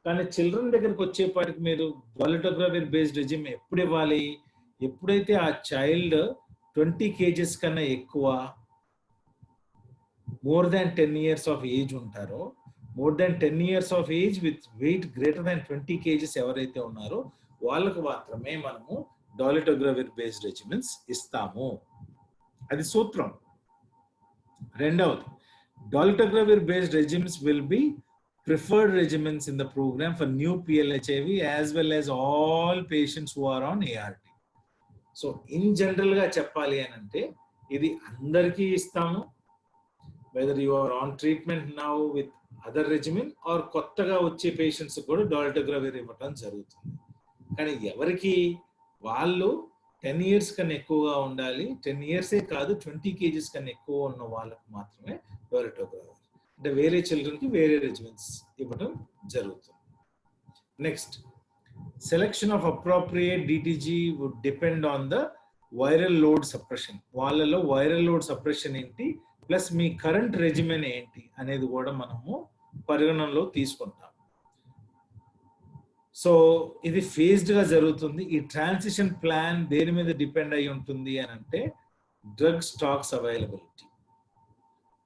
కానీ చిల్డ్రన్ దగ్గరకు వచ్చేపాటికి మీరు డాలిటోగ్రవిర్ బేస్డ్ రెజిమ్ ఎప్పుడు ఇవ్వాలి, ఎప్పుడైతే ఆ చైల్డ్ 20 kgs కన్నా ఎక్కువ, more than 10 years of age ఉంటారో, more than 10 years of age with weight greater than 20 kgs ఎవరైతే ఉన్నారో వాళ్ళకు మాత్రమే మనము డాలిటోగ్రవిర్ బేస్డ్ రెజిమెన్స్ ఇస్తాము. అది సూత్రం. రెండవది, dolutegravir based regimes will be preferred regimens in the program for new PLHIV as well as all patients who are on ART. So in జనరల్గా చెప్పాలి అని అంటే, ఇది అందరికీ ఇస్తాము, whether you are on treatment now with other regimen or కొత్తగా వచ్చే patients కూడా డాలిటోగ్రవిర్ ఇవ్వటం జరుగుతుంది. కానీ ఎవరికి వాళ్ళు 10 years కన్నా ఎక్కువగా ఉండాలి, 10 years కాదు 20 kgs కన్నా ఎక్కువ ఉన్న వాళ్ళకు మాత్రమే డాలిటోగ్రవిర్, అంటే వేరే చిల్డ్రన్కి వేరే రెజిమెన్స్ ఇవ్వడం జరుగుతుంది. Next, selection of appropriate DTG would depend on the viral load suppression. వాళ్ళలో వైరల్ లోడ్ సప్రెషన్ ఏంటి, ప్లస్ మీ కరెంట్ రెజిమెన్ ఏంటి అనేది కూడా మనము పరిగణనలో తీసుకుంటాం. సో ఇది ఫేజ్డ్గా జరుగుతుంది. ఈ ట్రాన్సిషన్ ప్లాన్ దేని మీద డిపెండ్ అయి ఉంటుంది అని అంటే, డ్రగ్ స్టాక్స్ అవైలబిలిటీ.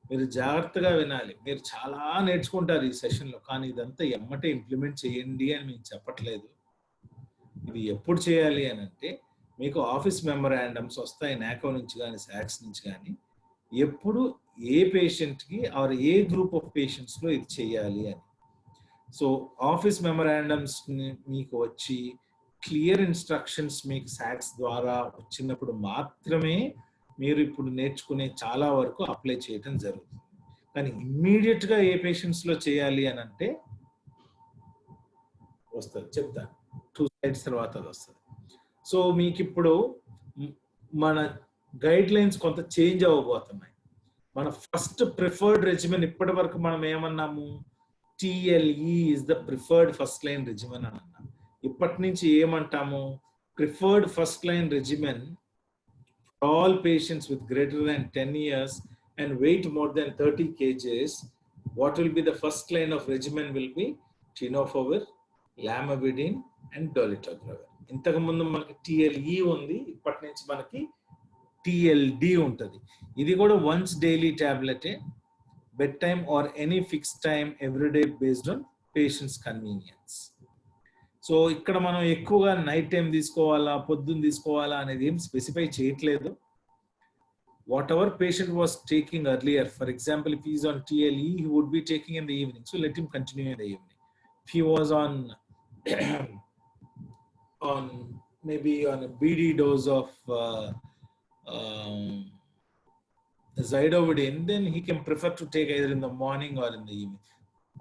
మీరు జాగ్రత్తగా వినాలి. మీరు చాలా నేర్చుకుంటారు ఈ సెషన్లో, కానీ ఇదంతా ఎమ్మటే ఇంప్లిమెంట్ చేయండి అని మీకు చెప్పట్లేదు. ఇది ఎప్పుడు చేయాలి అని అంటే, మీకు ఆఫీస్ మెమరాండమ్స్ వస్తాయి నాకో నుంచి కానీ సాక్స్ నుంచి కానీ, ఎప్పుడు ఏ పేషెంట్కి ఆర్ ఏ గ్రూప్ ఆఫ్ పేషెంట్స్లో ఇది చేయాలి అని. సో ఆఫీస్ మెమరాండమ్స్ మీకు వచ్చి క్లియర్ ఇన్స్ట్రక్షన్స్ మీకు సాక్స్ ద్వారా వచ్చినప్పుడు మాత్రమే మీరు ఇప్పుడు నేర్చుకునే చాలా వరకు అప్లై చేయటం జరుగుతుంది. కానీ ఇమ్మీడియట్గా ఏ పేషెంట్స్లో చేయాలి అని అంటే వస్తుంది, చెప్తాను 2 slides తర్వాత అది వస్తుంది. సో మీకు ఇప్పుడు మన గైడ్ లైన్స్ కొంత చేంజ్ అవ్వబోతున్నాయి. మన ఫస్ట్ ప్రిఫర్డ్ రెజిమెన్ ఇప్పటి వరకు మనం ఏమన్నాము, TLE is the preferred first line regimen అని అన్నాం. ఇప్పటి నుంచి ఏమంటాము, preferred first line regimen for all patients with greater than 10 years and weight more than 30 kgs. What will be the first line of regimen will be tenofovir, lamivudine and dolutegravir. ఇంతకు ముందు మనకి TLE ఉంది, ఇప్పటి నుంచి మనకి TLD ఉంటుంది. ఇది కూడా once daily tablet, bedtime or any fixed time every day based on patient's convenience. So ఇక్కడ మనం ఎక్కువగా నైట్ టైం తీసుకోవాలా పొద్దున్న తీసుకోవాలా అనేది ఏం స్పెసిఫై చేయట్లేదు. What ever patient was taking earlier, for example if he is on TLE, he would be taking in the evening, so let him continue in the evening. If he was on maybe on a BD dose of zidovudine, then he can prefer to take either in the morning or in the evening.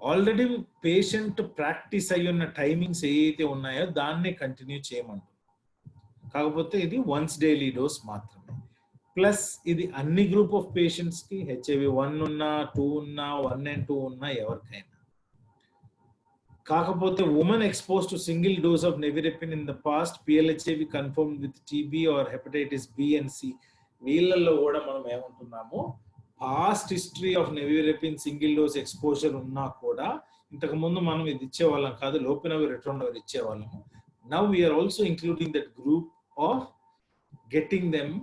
Already patient practice అయ్యున్న timings ఏవైతే ఉన్నాయో దాన్నే continue చేయమంటుంది. కాకపోతే ఇది once daily dose మాత్రమే. Plus ఇది అన్ని గ్రూప్ ఆఫ్ పేషెంట్స్కి, HIV 1 ఉన్నా 2 ఉన్నా 1 and 2 ఉన్నా ఎవరికైనా. కాకపోతే women expose to single dose of nevirapine in the past, PLHAV confirmed with TB or hepatitis B and C, వీళ్ళల్లో కూడా మనం ఏమంటున్నాము, past history of nevirapine single dose exposure ఉన్నా కూడా ఇంతకు ముందు మనం ఇది ఇచ్చేవాళ్ళం కాదు, లోపినవిర్ రిట్రోనవిర్ ఇచ్చేవాళ్ళము. Now we're also including that group of getting them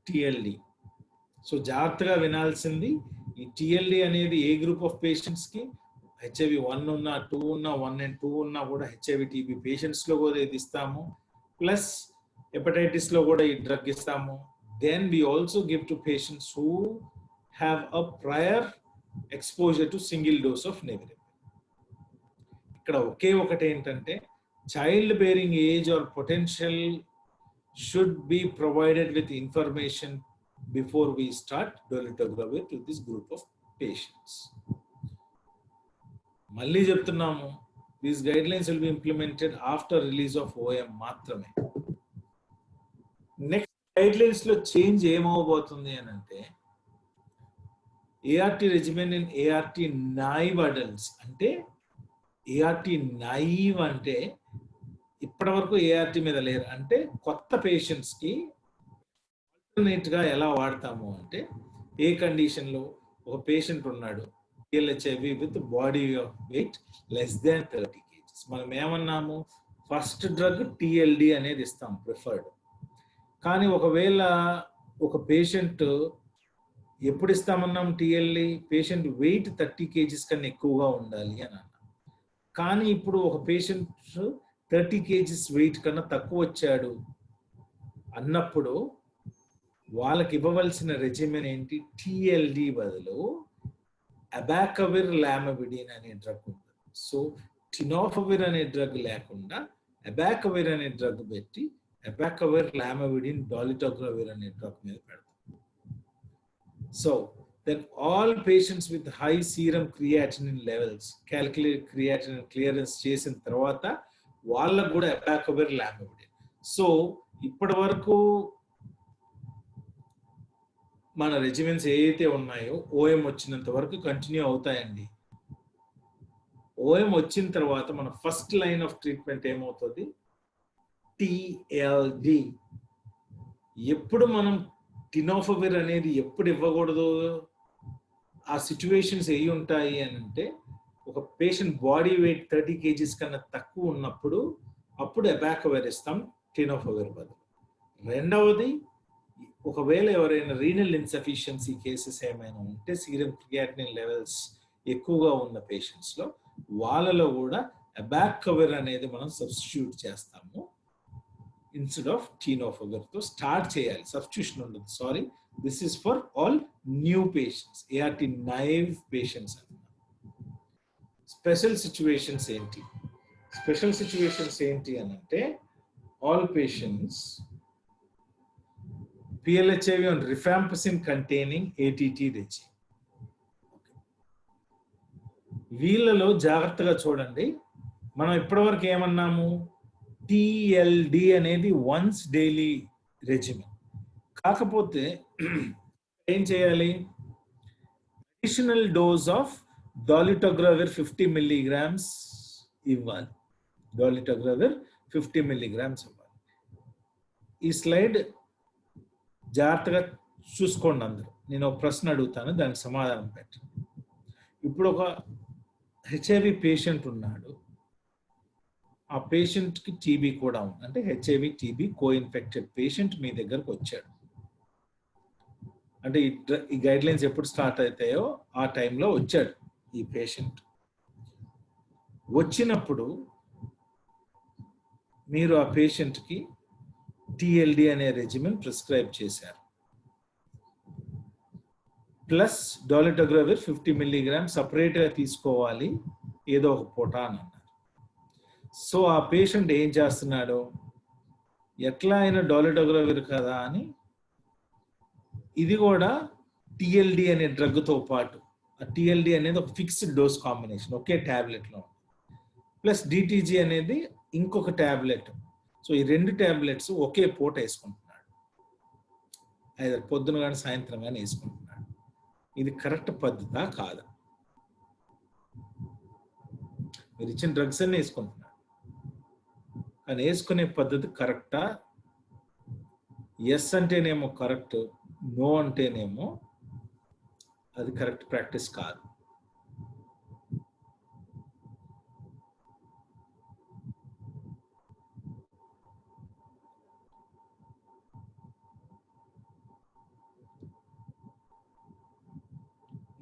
TLD. So జాగ్రత్తగా వినాల్సింది, ఈ TLD అనేది ఏ గ్రూప్ ఆఫ్ పేషెంట్స్కి, HIV 1 ఉన్నా 2 ఉన్నా 1 and 2 ఉన్నా కూడా HIV TB పేషెంట్స్లో కూడా ఇది ఇస్తాము. ప్లస్ హెపటైటిస్లో కూడా ఈ డ్రగ్ ఇస్తాము. Then we also give to patients who have a prior exposure to single dose of nevirapine. ఇక్కడ ఒకే ఒకటి ఏంటంటే, child bearing age or potential should be provided with information before we start dolutegravir to this group of patients. మళ్ళీ చెప్తున్నాము, these guidelines will be implemented after release of OM మాత్రమే. Next guidelines లో change ఏమవబోతుంది అని అంటే, ART regimen in ART naive adults. అంటే ART naive అంటే ఇప్పటి వరకు ART మీద లేరు, అంటే కొత్త పేషెంట్స్ కి ఆల్టర్నేట్ గా ఎలా వాడతాము అంటే, ఏ కండిషన్ లో ఒక పేషెంట్ ఉన్నాడు PLHAV with body weight less than 30 kgs, మనం ఏమన్నాము, ఫస్ట్ డ్రగ్ TLD అనేది ఇస్తాం ప్రిఫర్డ్. కానీ ఒకవేళ ఒక పేషెంట్ ఎప్పుడు ఇస్తామన్నాం TLD, పేషెంట్ వెయిట్ 30 kgs కన్నా ఎక్కువగా ఉండాలి అని అన్నాం. కానీ ఇప్పుడు ఒక పేషెంట్ 30 kgs వెయిట్ కన్నా తక్కువ వచ్చాడు అన్నప్పుడు వాళ్ళకి ఇవ్వవలసిన రెజిమెన్ ఏంటి, TLD బదులు అబాకవిర్ లామవిడిన్ అనే డ్రగ్ ఉంటుంది. సో టినోఫవిర్ అనే డ్రగ్ లేకుండా అబాకవిర్ అనే డ్రగ్ పెట్టి అబాకవిర్ లామవిడిన్ డాలిటోగ్రవిర్ అనే డ్రగ్ మీద పెడతాం. So then all patients with high serum creatinine levels, calculate creatinine clearance చేసిన తర్వాత వాళ్ళకు కూడా అబాకవిర్ లామవిడిన్. సో ఇప్పటి వరకు మన రెజిమెన్స్ ఏవైతే ఉన్నాయో OM వచ్చినంత వరకు కంటిన్యూ అవుతాయండి. OM వచ్చిన తర్వాత మన ఫస్ట్ లైన్ ఆఫ్ ట్రీట్మెంట్ ఏమవుతుంది, TLD. ఎప్పుడు మనం టినోఫవిర్ అనేది ఎప్పుడు ఇవ్వకూడదు, ఆ సిచ్యువేషన్స్ ఏ ఉంటాయి అని అంటే, ఒక పేషెంట్ బాడీ వెయిట్ 30 kgs కన్నా తక్కువ ఉన్నప్పుడు అప్పుడు అబాకవిర్ ఇస్తాం టినోఫవిర్ బదులు. రెండవది, ఒకవేళ ఎవరైనా రీనల్ ఇన్సఫిషియన్సీ కేసెస్ ఏమైనా ఉంటే, సీరం క్రియాటినిన్ లెవెల్స్ ఎక్కువగా ఉన్న పేషెంట్స్లో, వాళ్ళలో కూడా అబాకవిర్ అనేది మనం సబ్స్టిట్యూట్ చేస్తాము ఇన్స్టెడ్ ఆఫ్ టినోఫవిర్ తో స్టార్ట్ చేయాలి. సబ్స్టిట్యూషన్ ఉండదు, sorry, this is for all new patients, ART naive patients అన్నమాట. స్పెషల్ సిచ్యువేషన్స్ ఏంటి, స్పెషల్ సిచ్యువేషన్స్ ఏంటి అని అంటే, all patients PLHAV on rifampicin containing ATT regime. వీళ్ళలో జాగ్రత్తగా చూడండి, మనం ఇప్పటివరకు ఏమన్నాము, TLD అనేది వన్స్ డైలీ రెజిమెన్. కాకపోతే ఏం చేయాలి, అడిషనల్ డోస్ ఆఫ్ డాలిటోగ్రావిర్ 50 milligrams ఇవ్వాలి. డాలిటోగ్రావిర్ 50 milligrams ఇవ్వాలి. ఈ స్లైడ్ జాగ్రత్తగా చూసుకోండి అందరూ. నేను ఒక ప్రశ్న అడుగుతాను, దానికి సమాధానం పెట్టండి. ఇప్పుడు ఒక హెచ్ఐవి పేషెంట్ ఉన్నాడు. ఆ పేషెంట్కి టీబీ కూడా ఉంది. అంటే హెచ్ఐవి టీబీ కో-ఇన్ఫెక్టెడ్ పేషెంట్ మీ దగ్గరకు వచ్చాడు. అంటే ఈ గైడ్ లైన్స్ ఎప్పుడు స్టార్ట్ అవుతాయో ఆ టైంలో వచ్చాడు ఈ పేషెంట్. వచ్చినప్పుడు మీరు ఆ పేషెంట్కి టిఎల్డి అనే రెజిమెన్ ప్రిస్క్రైబ్ చేశారు. ప్లస్ డాలిటోగ్రావిర్ 50 milligrams సపరేట్గా తీసుకోవాలి ఏదో ఒక పూట అని అన్నారు. సో ఆ పేషెంట్ ఏం చేస్తున్నాడు, ఎట్లా అయినా డాలిటోగ్రావిర్ కదా అని ఇది కూడా టిఎల్డి అనే డ్రగ్తో పాటు, ఆ టిఎల్డి అనేది ఒక ఫిక్స్డ్ డోస్ కాంబినేషన్, ఒకే ట్యాబ్లెట్లో, ప్లస్ డిటిజీ అనేది ఇంకొక ట్యాబ్లెట్. సో ఈ 2 ట్యాబ్లెట్స్ ఒకే పూట వేసుకుంటున్నాడు. అయితే పొద్దున కానీ సాయంత్రం కానీ వేసుకుంటున్నాడు. ఇది కరెక్ట్ పద్ధతా కాదా? మీరు ఇచ్చిన డ్రగ్స్ అన్ని వేసుకుంటున్నాడు, కానీ వేసుకునే పద్ధతి కరెక్టా? ఎస్ అంటేనేమో కరెక్ట్, నో అంటేనేమో అది కరెక్ట్ ప్రాక్టీస్ కాదు.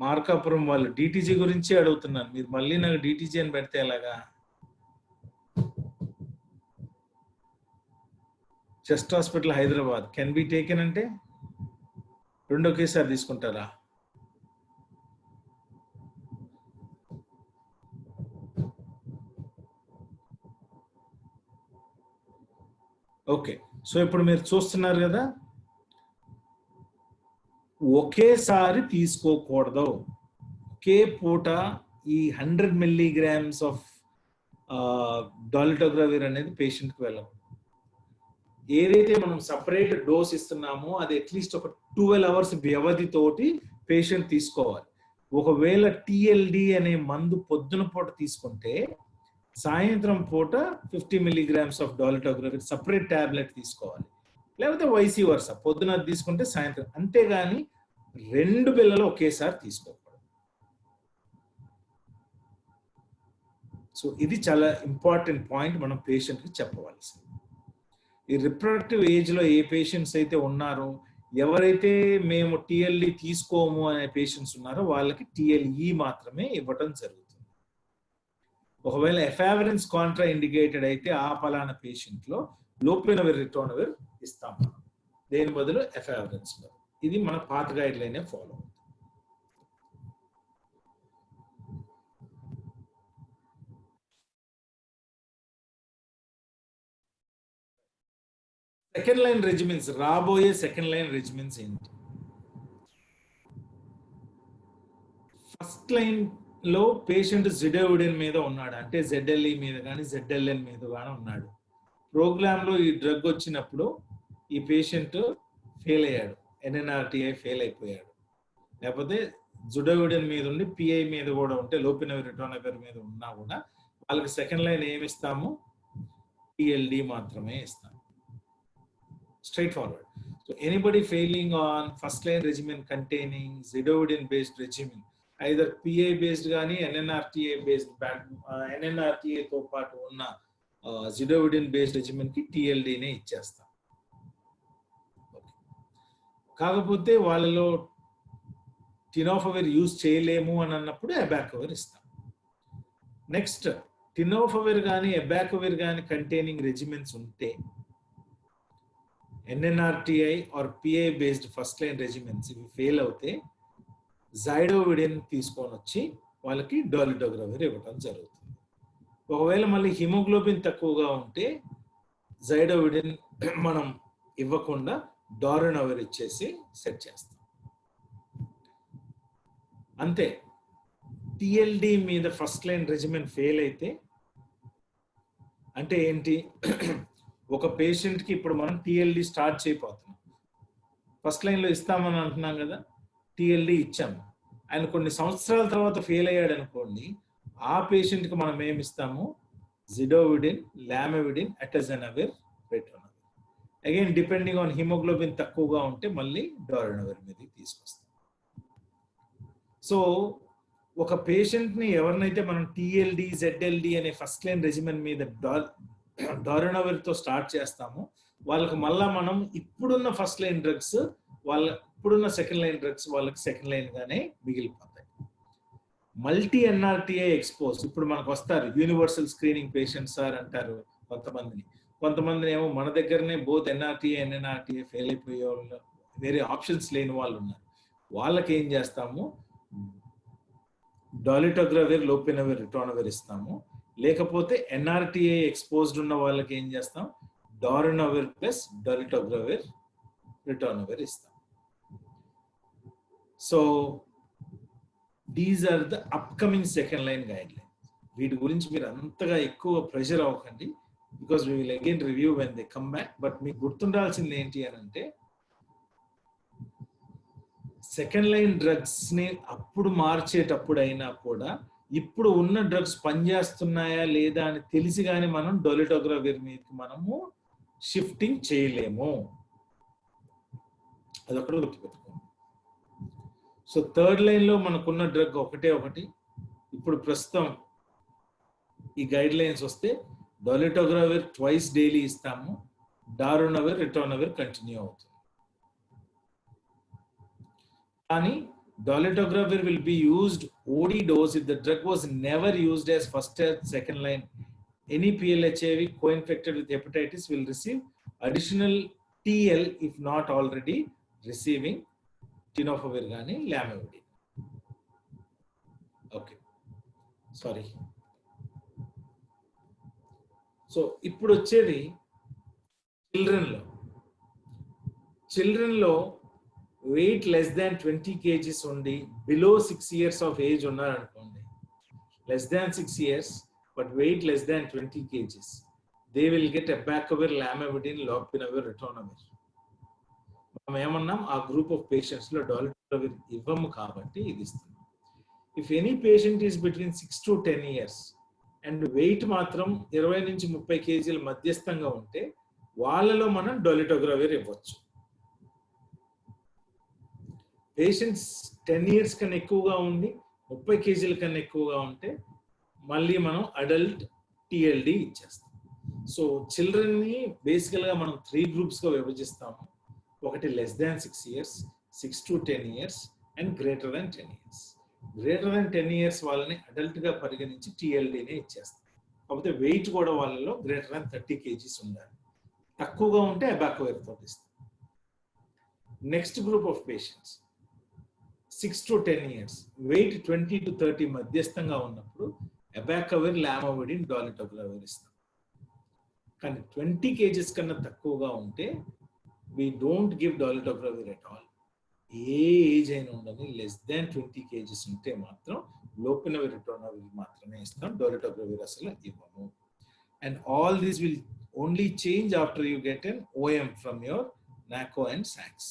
మార్కాపురం వాళ్ళు డిటిజీ గురించి అడుగుతున్నాను, మీరు మళ్ళీ నాకు డిటిజీ అని పెడితే ఎలాగా? Chest hospital Hyderabad can be taken అంటే 2 ఒకేసారి తీసుకుంటారా? ఓకే, సో ఇప్పుడు మీరు చూస్తున్నారు కదా, ఒకేసారి తీసుకోకూడదు. ఒకే పూట ఈ 100 milligrams ఆఫ్ డాలిటోగ్రావిర్ అనేది పేషెంట్కి వెళ్ళదు. ఏదైతే మనం సపరేట్ డోస్ ఇస్తున్నామో అది అట్లీస్ట్ ఒక 12 hours వ్యవధితోటి పేషెంట్ తీసుకోవాలి. ఒకవేళ టిఎల్డి అనే మందు పొద్దున పూట తీసుకుంటే సాయంత్రం పూట 50 milligrams ఆఫ్ డాలిటోగ్రావిర్ సపరేట్ ట్యాబ్లెట్ తీసుకోవాలి. లేకపోతే వైసీ వర్స, పొద్దున తీసుకుంటే సాయంత్రం. అంతేగాని 2 బిళ్ళలు ఒకేసారి తీసుకోకూడదు. సో ఇది చాలా ఇంపార్టెంట్ పాయింట్ మనం పేషెంట్కి చెప్పవలసింది. ఈ రిప్రొడక్టివ్ ఏజ్లో ఏ పేషెంట్స్ అయితే ఉన్నారో, ఎవరైతే మేము టిఎల్ఈ తీసుకోము అనే పేషెంట్స్ ఉన్నారో వాళ్ళకి టిఎల్ఈ మాత్రమే ఇవ్వటం జరుగుతుంది. ఒకవేళ ఎఫావిరెన్స్ కాంట్రా ఇండికేటెడ్ అయితే ఆ పలానా పేషెంట్లో లోపినవిర్ రిటోనవిర్ ఇస్తాం మనం, దేని బదులు ఎఫావిరెన్స్. ఇది మన పాత గైడ్ లైనే ఫాలో అవుతుంది. సెకండ్ లైన్ రెజిమెన్స్, రాబోయే సెకండ్ లైన్ రెజిమెన్స్ ఏంటి? ఫస్ట్ లైన్ లో పేషెంట్ జిడోవిడిన్ మీద ఉన్నాడు, అంటే ZLE మీద కానీ ZLN మీద కానీ ఉన్నాడు. ప్రోగ్రామ్ లో ఈ డ్రగ్ వచ్చినప్పుడు ఈ పేషెంట్ ఫెయిల్ అయ్యాడు, NNRTI ఫెయిల్ అయిపోయాడు. లేకపోతే జుడోవిడిన్ మీద ఉండి PI మీద కూడా ఉంటే, లోపినవిర్ రిటోనవిర్ మీద ఉన్నా కూడా వాళ్ళకి సెకండ్ లైన్ ఏమి ఇస్తాము? TLD మాత్రమే ఇస్తాము. Straight forward. So anybody failing on first line regimen containing zidovudine based regimen, either PI based gaani NNRTA based NNRTA తో పాటు ఉన్న zidovudine based regimen కి TLD నే ఇచ్చేస్తాం. కాకపోతే వాళ్ళలో టినోఫవిర్ యూజ్ చేయలేము అని అన్నప్పుడు అబాకవిర్ ఇస్తాం. నెక్స్ట్, టినోఫవిర్ కానీ అబాకవిర్ కానీ కంటైనింగ్ రెజిమెన్స్ ఉంటే, NNRTI or PI based first line regimens ఇవి ఫెయిల్ అవుతే జైడోవిడిన్ తీసుకొని వచ్చి వాళ్ళకి డాలిటోగ్రావిర్ ఇవ్వడం జరుగుతుంది. ఒకవేళ మళ్ళీ హిమోగ్లోబిన్ తక్కువగా ఉంటే జైడోవిడిన్ మనం ఇవ్వకుండా డారినోవిర్ ఇచ్చేసి సెట్ చేస్తాం. అంతే. TLD మీద ఫస్ట్ లైన్ రెజిమెన్ ఫెయిల్ అయితే అంటే ఏంటి? ఒక పేషెంట్కి ఇప్పుడు మనం TLD స్టార్ట్ చేయబోతున్నాం. ఫస్ట్ లైన్లో ఇస్తామని అంటున్నాం కదా, TLD ఇచ్చాము. ఆయన కొన్ని సంవత్సరాల తర్వాత ఫెయిల్ అయ్యాడు అనుకోండి, ఆ పేషెంట్కి మనం ఏమి ఇస్తాము? జిడోవిడిన్, లామెవిడిన్, అటజనవిర్, రెటోనవిర్. అగైన్ డిపెండింగ్ ఆన్ హిమోగ్లోబిన్ తక్కువగా ఉంటే మళ్ళీ డారినవిర్ మీదకి తీసుకొస్తాం. సో ఒక పేషెంట్ని ఎవరినైతే మనం టిఎల్డి, జెడ్ఎల్డి అనే ఫస్ట్ లైన్ రెజిమెన్ మీద డారినవిర్తో స్టార్ట్ చేస్తామో వాళ్ళకి మళ్ళా మనం ఇప్పుడున్న ఫస్ట్ లైన్ డ్రగ్స్ ఇప్పుడున్న సెకండ్ లైన్ డ్రగ్స్ వాళ్ళకి సెకండ్ లైన్ గానే మిగిలిపోతాయి. మల్టీ ఎన్ఆర్టీఐ ఎక్స్పోజ్ ఇప్పుడు మనకు వస్తారు యూనివర్సల్ స్క్రీనింగ్ పేషెంట్స్ సార్ అంటారు కొంతమందిని ఏమో మన దగ్గరనే బోత్ ఎన్ఆర్టీఐ ఎన్ఎన్ఆర్టీఐ ఫెయిల్ అయిపోయే వాళ్ళు, వేరే ఆప్షన్స్ లేని వాళ్ళు ఉన్నారు. వాళ్ళకి ఏం చేస్తాము? డాలిటోగ్రవిర్, లోపినవిర్, రిటోనవిర్ ఇస్తాము. లేకపోతే ఎన్ఆర్టీఐ ఎక్స్పోజ్డ్ ఉన్న వాళ్ళకి ఏం చేస్తాం? డారినవిర్ ప్లస్ డాలిటోగ్రవిర్, రిటోనవిర్ ఇస్తాం. So these are the upcoming second line guidelines. వీటి గురించి మీరు అంతగా ఎక్కువ ప్రెషర్ అవ్వకండి, because we will again review when they come back. But మీకు గుర్తుండాల్సింది ఏంటి అని అంటే, సెకండ్ లైన్ డ్రగ్స్ ని అప్పుడు మార్చేటప్పుడు అయినా కూడా ఇప్పుడు ఉన్న డ్రగ్స్ పనిచేస్తున్నాయా లేదా అని తెలిసి కానీ మనం డోలిటోగ్రవిర్ మీదకి మనము షిఫ్టింగ్ చేయలేము. అదొకటి గుర్తుపెట్టుకోండి. సో థర్డ్ లైన్ లో మనకున్న డ్రగ్ ఒకటి. ఇప్పుడు ప్రస్తుతం ఈ గైడ్ లైన్స్ వస్తే డాలిటోగ్రవిర్ ట్వైస్ డైలీ ఇస్తాము, డారినవిర్, రిటోనవిర్ కంటిన్యూ అవుతుంది. కానీ dolutegravir will be used OD dose if the drug was never used as first or second line. Any PLHAV co-infected with hepatitis will receive additional TL if not already receiving tenofovir gaani lamivudine. Okay, sorry. So ఇప్పుడు వచ్చేది children లో weight less than 20 kgs ఉండి below 6 years of age ఉన్నారనుకోండి, less than 6 years but weight less than 20 kgs, they will get abacavir, lamivudine, lopinavir, ritonavir. మనం ఏమన్నాం? ఆ group of patients లో డాలిటోగ్రవిర్ ఇవ్వము కాబట్టి ఇది ఇస్తున్నాం. If any patient is between 6 to 10 years and weight మాత్రం 20 నుంచి 30 kgల మధ్యస్థంగా ఉంటే వాళ్ళలో మనం డాలిటోగ్రవిర్ ఇవ్వచ్చు. పేషెంట్స్ 10 years కన్నా ఎక్కువగా ఉండి 30 kgల కన్నా ఎక్కువగా ఉంటే మళ్ళీ మనం అడల్ట్ టిఎల్డి ఇచ్చేస్తాం. సో చిల్డ్రన్ని బేసికల్గా మనం 3 గ్రూప్స్గా విభజిస్తాము. ఒకటి less than 6 years, 6 to 10 years and greater than 10 years. Greater than 10 years వాళ్ళని అడల్ట్గా పరిగణించి టిఎల్డినే ఇచ్చేస్తాం. కాకపోతే వెయిట్ కూడా వాళ్ళలో గ్రేటర్ దాన్ 30 kgs ఉండాలి. తక్కువగా ఉంటే అబాకోవిర్ తోటి ఇస్తాం. Next group of patients 6 to 10 years, weight 20 to 30 మధ్యస్థంగా ఉన్నప్పుడు అబాకోవిర్, లామోవిడిన్, డాలిటోగ్రవిర్ ఇస్తాం. కానీ 20 kgs కన్నా తక్కువగా ఉంటే we don't give dolutegravir at all. A age అయినా ఉండని లెస్ దాన్ 20 kgs ఉంటే మాత్రం లోపినవిర్, రిటోనవిర్ మాత్రమే ఇస్తాం, dolutegravir అసలు ఇవ్వము. And all this will only change after you get an OM from your NACO and SACS.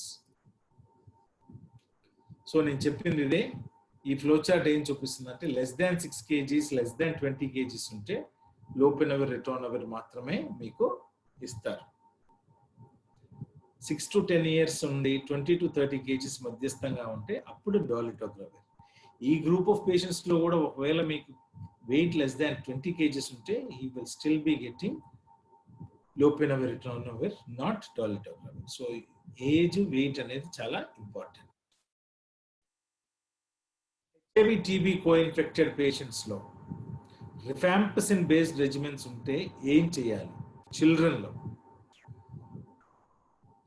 So నేను చెప్పింది ఇదే. ఈ ఫ్లో చార్ట్ ఏం చూపిస్తుంది అంటే less than 6 kgs, less than 20 kgs ఉంటే లోపినవిర్, రిటోనవిర్ మాత్రమే మీకు ఇస్తారు. 6 to 10 years ఉండి 20 to 30 kgs మధ్యస్థంగా ఉంటే అప్పుడు డాలిటోగ్రవిర్. ఈ గ్రూప్ ఆఫ్ పేషెంట్స్ లో కూడా ఒకవేళ మీకు వెయిట్ లెస్ దాన్ 20 kgs ఉంటే he will still be getting lopinavir, ritonavir, not dolutegravir. So age, weight అనేది చాలా important. HIV TB co-infected patients లో రిఫాంపసిన్ బేస్డ్ రెజిమెన్స్ ఉంటే ఏం చేయాలి చిల్డ్రన్ లో?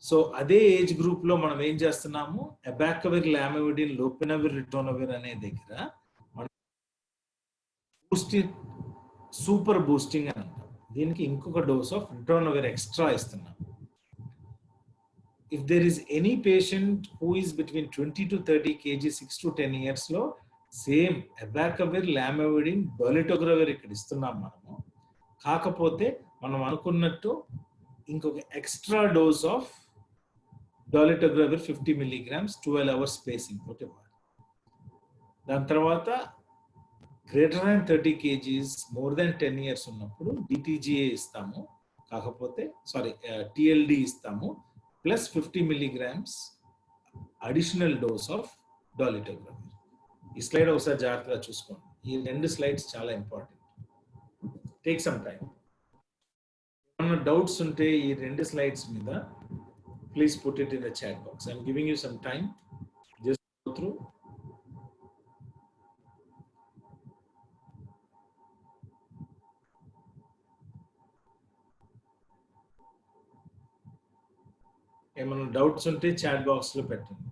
సో అదే ఏజ్ గ్రూప్ లో మనం ఏం చేస్తున్నాము? అబాకోవిర్, లామోవిడిన్, లోపినవిర్, రిటోనవిర్ అనే దగ్గర మనం సూపర్ బూస్టింగ్ అని అంటాం. దీనికి ఇంకొక డోస్ ఆఫ్ రిటోనవిర్ ఎక్స్ట్రా ఇస్తున్నాం. If there is any patient who is between 20 to 30 kg 6 to 10 years లో సేమ్ అబాకోవిర్, లామోవిడిన్, డాలిటోగ్రవిర్ ఇక్కడ ఇస్తున్నాం మనము. కాకపోతే మనం అనుకున్నట్టు ఇంకొక extra dose of dolutegravir 50 milligrams 12 hours spacing తోటి ఇవ్వాలి. దాని తర్వాత greater than 30 kgs more than 10 years ఉన్నప్పుడు డిటిజిఏ ఇస్తాము, కాకపోతే టిఎల్డి ఇస్తాము plus 50 milligrams additional dose of dolutegravir. ఈ స్లైడ్ ఒకసారి జాగ్రత్తగా చూసుకోండి. ఈ 2 slides చాలా ఇంపార్టెంట్. Take some time. ఏమన్నా డౌట్స్ ఉంటే ఈ 2 slides మీద please put it in the chat box. I'm giving you some time, just go through. ఏమన్నా డౌట్స్ ఉంటే చాట్ బాక్స్ లో పెట్టండి.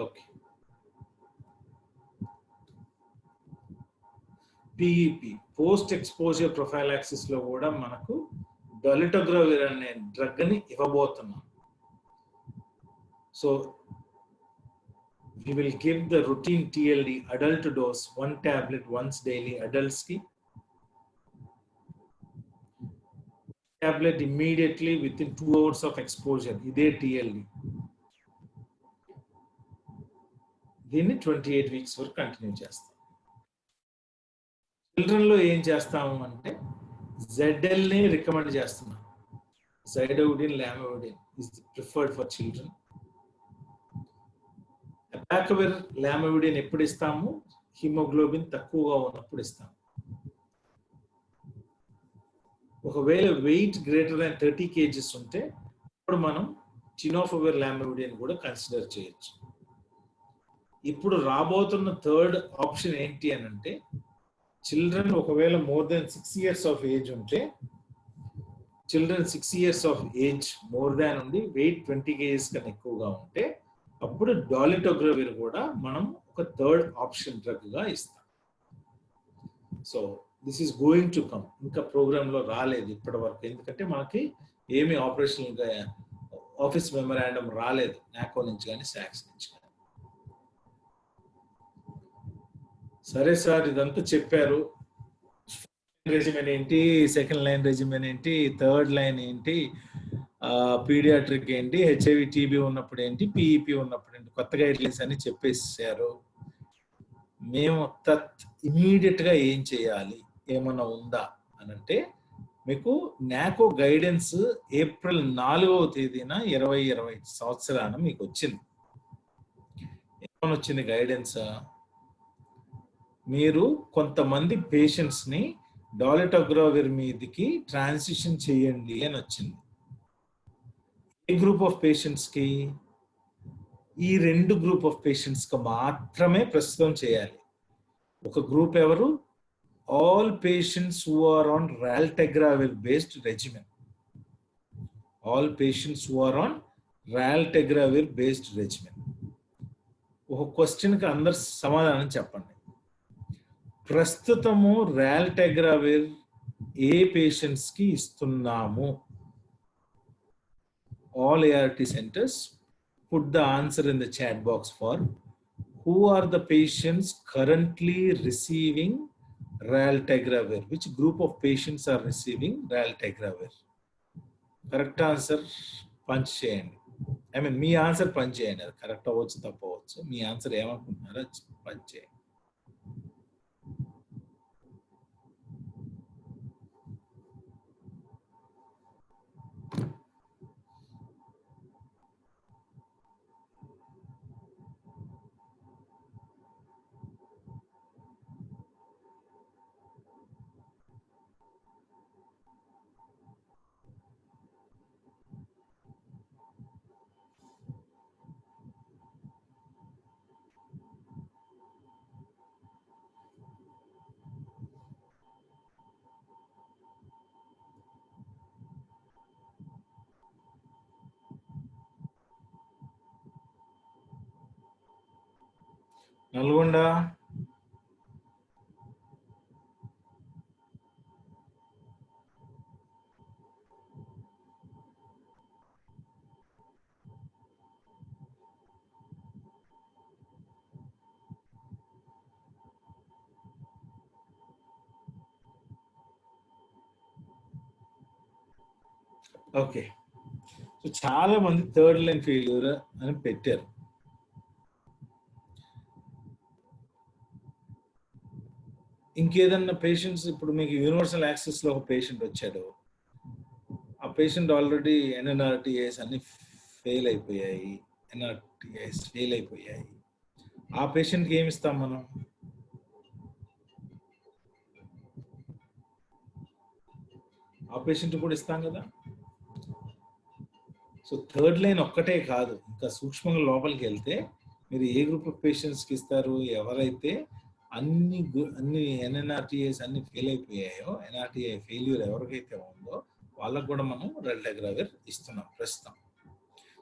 Okay. PEP post exposure prophylaxis లో కూడా మనకు డాలిటోగ్రవిర్ అనే డ్రగ్ ని ఇవ్వబోతున్నాం. So we will give the routine TLD adult dose 1 tablet once daily adults ki, tablet immediately within 2 hours of exposure. ఇదే TLD. దీన్ని 28 weeks వరకు కంటిన్యూ చేస్తాం. చిల్డ్రన్ లో ఏం చేస్తాము అంటే ZL ని రికమెండ్ చేస్తున్నాం. జైడోడిన్ లామోడిన్ is preferred for children. అపాకవిర్ లామోడిన్ ఎప్పుడు ఇస్తాము? హిమోగ్లోబిన్ తక్కువగా ఉన్నప్పుడు ఇస్తాము. ఒకవేళ వెయిట్ గ్రేటర్ దాన్ 30 kgs ఉంటే ఇప్పుడు మనం టినోఫవిర్ లామోడిన్ కూడా కన్సిడర్ చేయొచ్చు. ఇప్పుడు రాబోతున్న థర్డ్ ఆప్షన్ ఏంటి అని అంటే చిల్డ్రన్ ఒకవేళ more than 6 years of age ఉంటే, children 6 years of age more than ఉండి వెయిట్ 20 kgs కన్నా ఎక్కువగా ఉంటే అప్పుడు డాలిటోగ్రవిర్ కూడా మనం ఒక థర్డ్ ఆప్షన్ డ్రగ్ గా ఇస్తాం. So this is going to come. ఇంకా ప్రోగ్రామ్ లో రాలేదు ఇప్పటి వరకు, ఎందుకంటే మనకి ఏమి ఆపరేషనల్ ఆఫీస్ మెమరాండం రాలేదు నాకో నుంచి కానీ సాక్స్ నుంచి కానీ. సరే సార్, ఇదంతా చెప్పారు. రెజిమెన్ ఏంటి, సెకండ్ లైన్ రెజిమెన్ ఏంటి, థర్డ్ లైన్ ఏంటి, పీడియాట్రిక్ ఏంటి, హెచ్ఐవి టీబీ ఉన్నప్పుడు ఏంటి, పిఈపి ఉన్నప్పుడు ఏంటి, కొత్త గైడ్లైన్స్ అని చెప్పేసారు. మేము ఇమీడియట్ గా ఏం చేయాలి, ఏమన్నా ఉందా అని అంటే మీకు నాకో గైడెన్స్ ఏప్రిల్ 4వ తేదీన 2020 సంవత్సరాన మీకు వచ్చింది. ఏమని వచ్చింది గైడెన్స్? మీరు కొంతమంది పేషెంట్స్ ని డాలిటోగ్రవిర్ మీదకి ట్రాన్సిషన్ చేయండి అని వచ్చింది. ఏ గ్రూప్ ఆఫ్ పేషెంట్స్ కి? ఈ 2 గ్రూప్ ఆఫ్ పేషెంట్స్ కి మాత్రమే ప్రస్తుతం చేయాలి. ఒక గ్రూప్ ఎవరు? All patients who are on raltegravir based regimen. All patients who are on raltegravir based regimen. ఒక క్వశ్చన్ కి అందరు సమాధానం చెప్పండి. ప్రస్తుతము రాల్టెగ్రావిర్ ఏ పేషెంట్స్ కి ఇస్తున్నాము? All ART centers, put the answer in the chat box for who are the patients currently receiving raltegravir. Which group of patients are receiving raltegravir? Correct answer punch cheyandi. I mean me answer punch చేయండి. అది correct అవ్వచ్చు, తప్పవచ్చు. మీ answer ఏమనుకుంటున్నారో punch చేయండి. Nalgonda, okay. So చాలా మంది third line failure అని పెట్టారు. ఇంకేదన్నా పేషెంట్స్, ఇప్పుడు మీకు యూనివర్సల్ యాక్సెస్ లో ఒక పేషెంట్ వచ్చాడు, ఆ పేషెంట్ ఆల్రెడీ ఎన్ఎన్ఆర్టీఎస్ అన్ని ఫెయిల్ అయిపోయాయి, ఎన్ఆర్టీఎస్ ఫెయిల్ అయిపోయాయి, ఆ పేషెంట్కి ఏమి ఇస్తాం మనం? ఆ పేషెంట్ కూడా ఇస్తాం కదా. సో థర్డ్ లైన్ ఒక్కటే కాదు, ఇంకా సూక్ష్మంగా లోపలికి వెళ్తే మీరు ఏ గ్రూప్ ఆఫ్ పేషెంట్స్కి ఇస్తారు? ఎవరైతే అన్ని ఎన్ఎన్ఆర్టీఎస్ అన్ని ఫెయిల్ అయిపోయాయో, ఎన్ఆర్టీఐ ఫెయిల్యూర్ ఎవరికైతే ఉందో వాళ్ళకు కూడా మనం రెల్టాగ్రావిర్ ఇస్తున్నాం ప్రస్తుతం.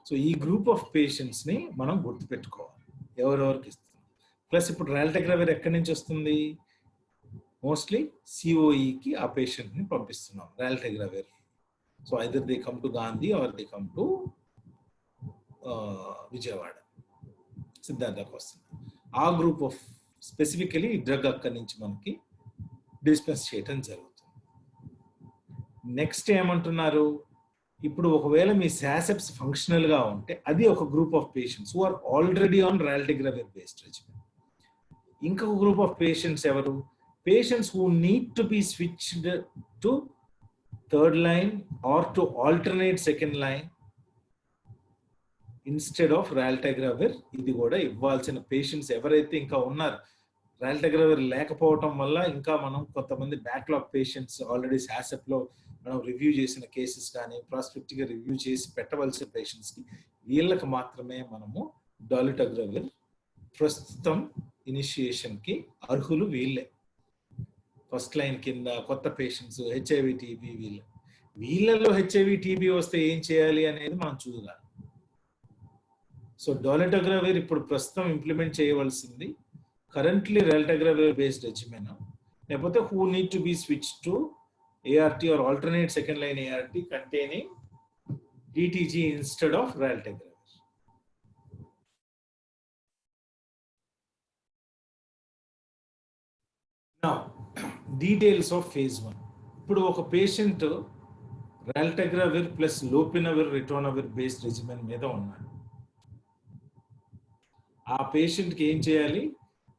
సో ఈ గ్రూప్ ఆఫ్ పేషెంట్స్ని మనం గుర్తుపెట్టుకోవాలి ఎవరెవరికి ఇస్తున్నాం. ప్లస్ ఇప్పుడు రెల్టాగ్రావిర్ ఎక్కడి నుంచి వస్తుంది? మోస్ట్లీ సిఓఈకి ఆ పేషెంట్ని పంపిస్తున్నాం raltegravir. So either they come to Gandhi or they come to Vijayawada, సిద్ధార్థకు వస్తుంది. ఆ గ్రూప్ ఆఫ్ స్పెసిఫికలీ డ్రగ్ అక్కడి నుంచి మనకి డిస్పెన్స్ చేయటం జరుగుతుంది. నెక్స్ట్ ఏమంటున్నారు, ఇప్పుడు ఒకవేళ మీ శాసెప్స్ ఫంక్షనల్ గా ఉంటే అది ఒక group of patients who are already on raltegravir based regimen. ఇంకొక గ్రూప్ ఆఫ్ పేషెంట్స్ ఎవరు? Patients who need to be switched to third line or to alternate second line instead of raltegravir. ఇది కూడా ఇవ్వాల్సిన patients ఎవరైతే ఇంకా ఉన్నారు, రాల్టిగ్రావిర్ లేకపోవటం వల్ల ఇంకా మనం కొంతమంది బ్యాక్లాగ్ పేషెంట్స్ ఆల్రెడీ శాసెప్ లో మనం రివ్యూ చేసిన కేసెస్ కానీ ప్రాస్పెక్టివ్ గా రివ్యూ చేసి పెట్టవలసిన పేషెంట్స్ కి, వీళ్ళకి మాత్రమే మనము డాలిటోగ్రావిర్ ప్రస్తుతం ఇనిషియేషన్ కి అర్హులు వీళ్ళే. ఫస్ట్ లైన్ కింద కొత్త పేషెంట్స్ హెచ్ఐవి టీబీ వీళ్ళలో హెచ్ఐవి టీబీ వస్తే ఏం చేయాలి అనేది మనం చూడాలి. సో డాలిటోగ్రావిర్ ఇప్పుడు ప్రస్తుతం ఇంప్లిమెంట్ చేయవలసింది కరెంట్లీ రాల్టిగ్రావిర్ బేస్డ్ రెజిమెన్, లేకపోతే who need to B switch to ART or alternate second line ART containing DTG instead of raltegravir. Now, details of phase 1. ఇప్పుడు ఒక పేషెంట్ రాల్టిగ్రావిర్ ప్లస్ లోపినవిర్ రిటోనవిర్ బేస్డ్ రెజిమెన్ మీద ఉన్నాడు. ఆ పేషెంట్కి ఏం చేయాలి?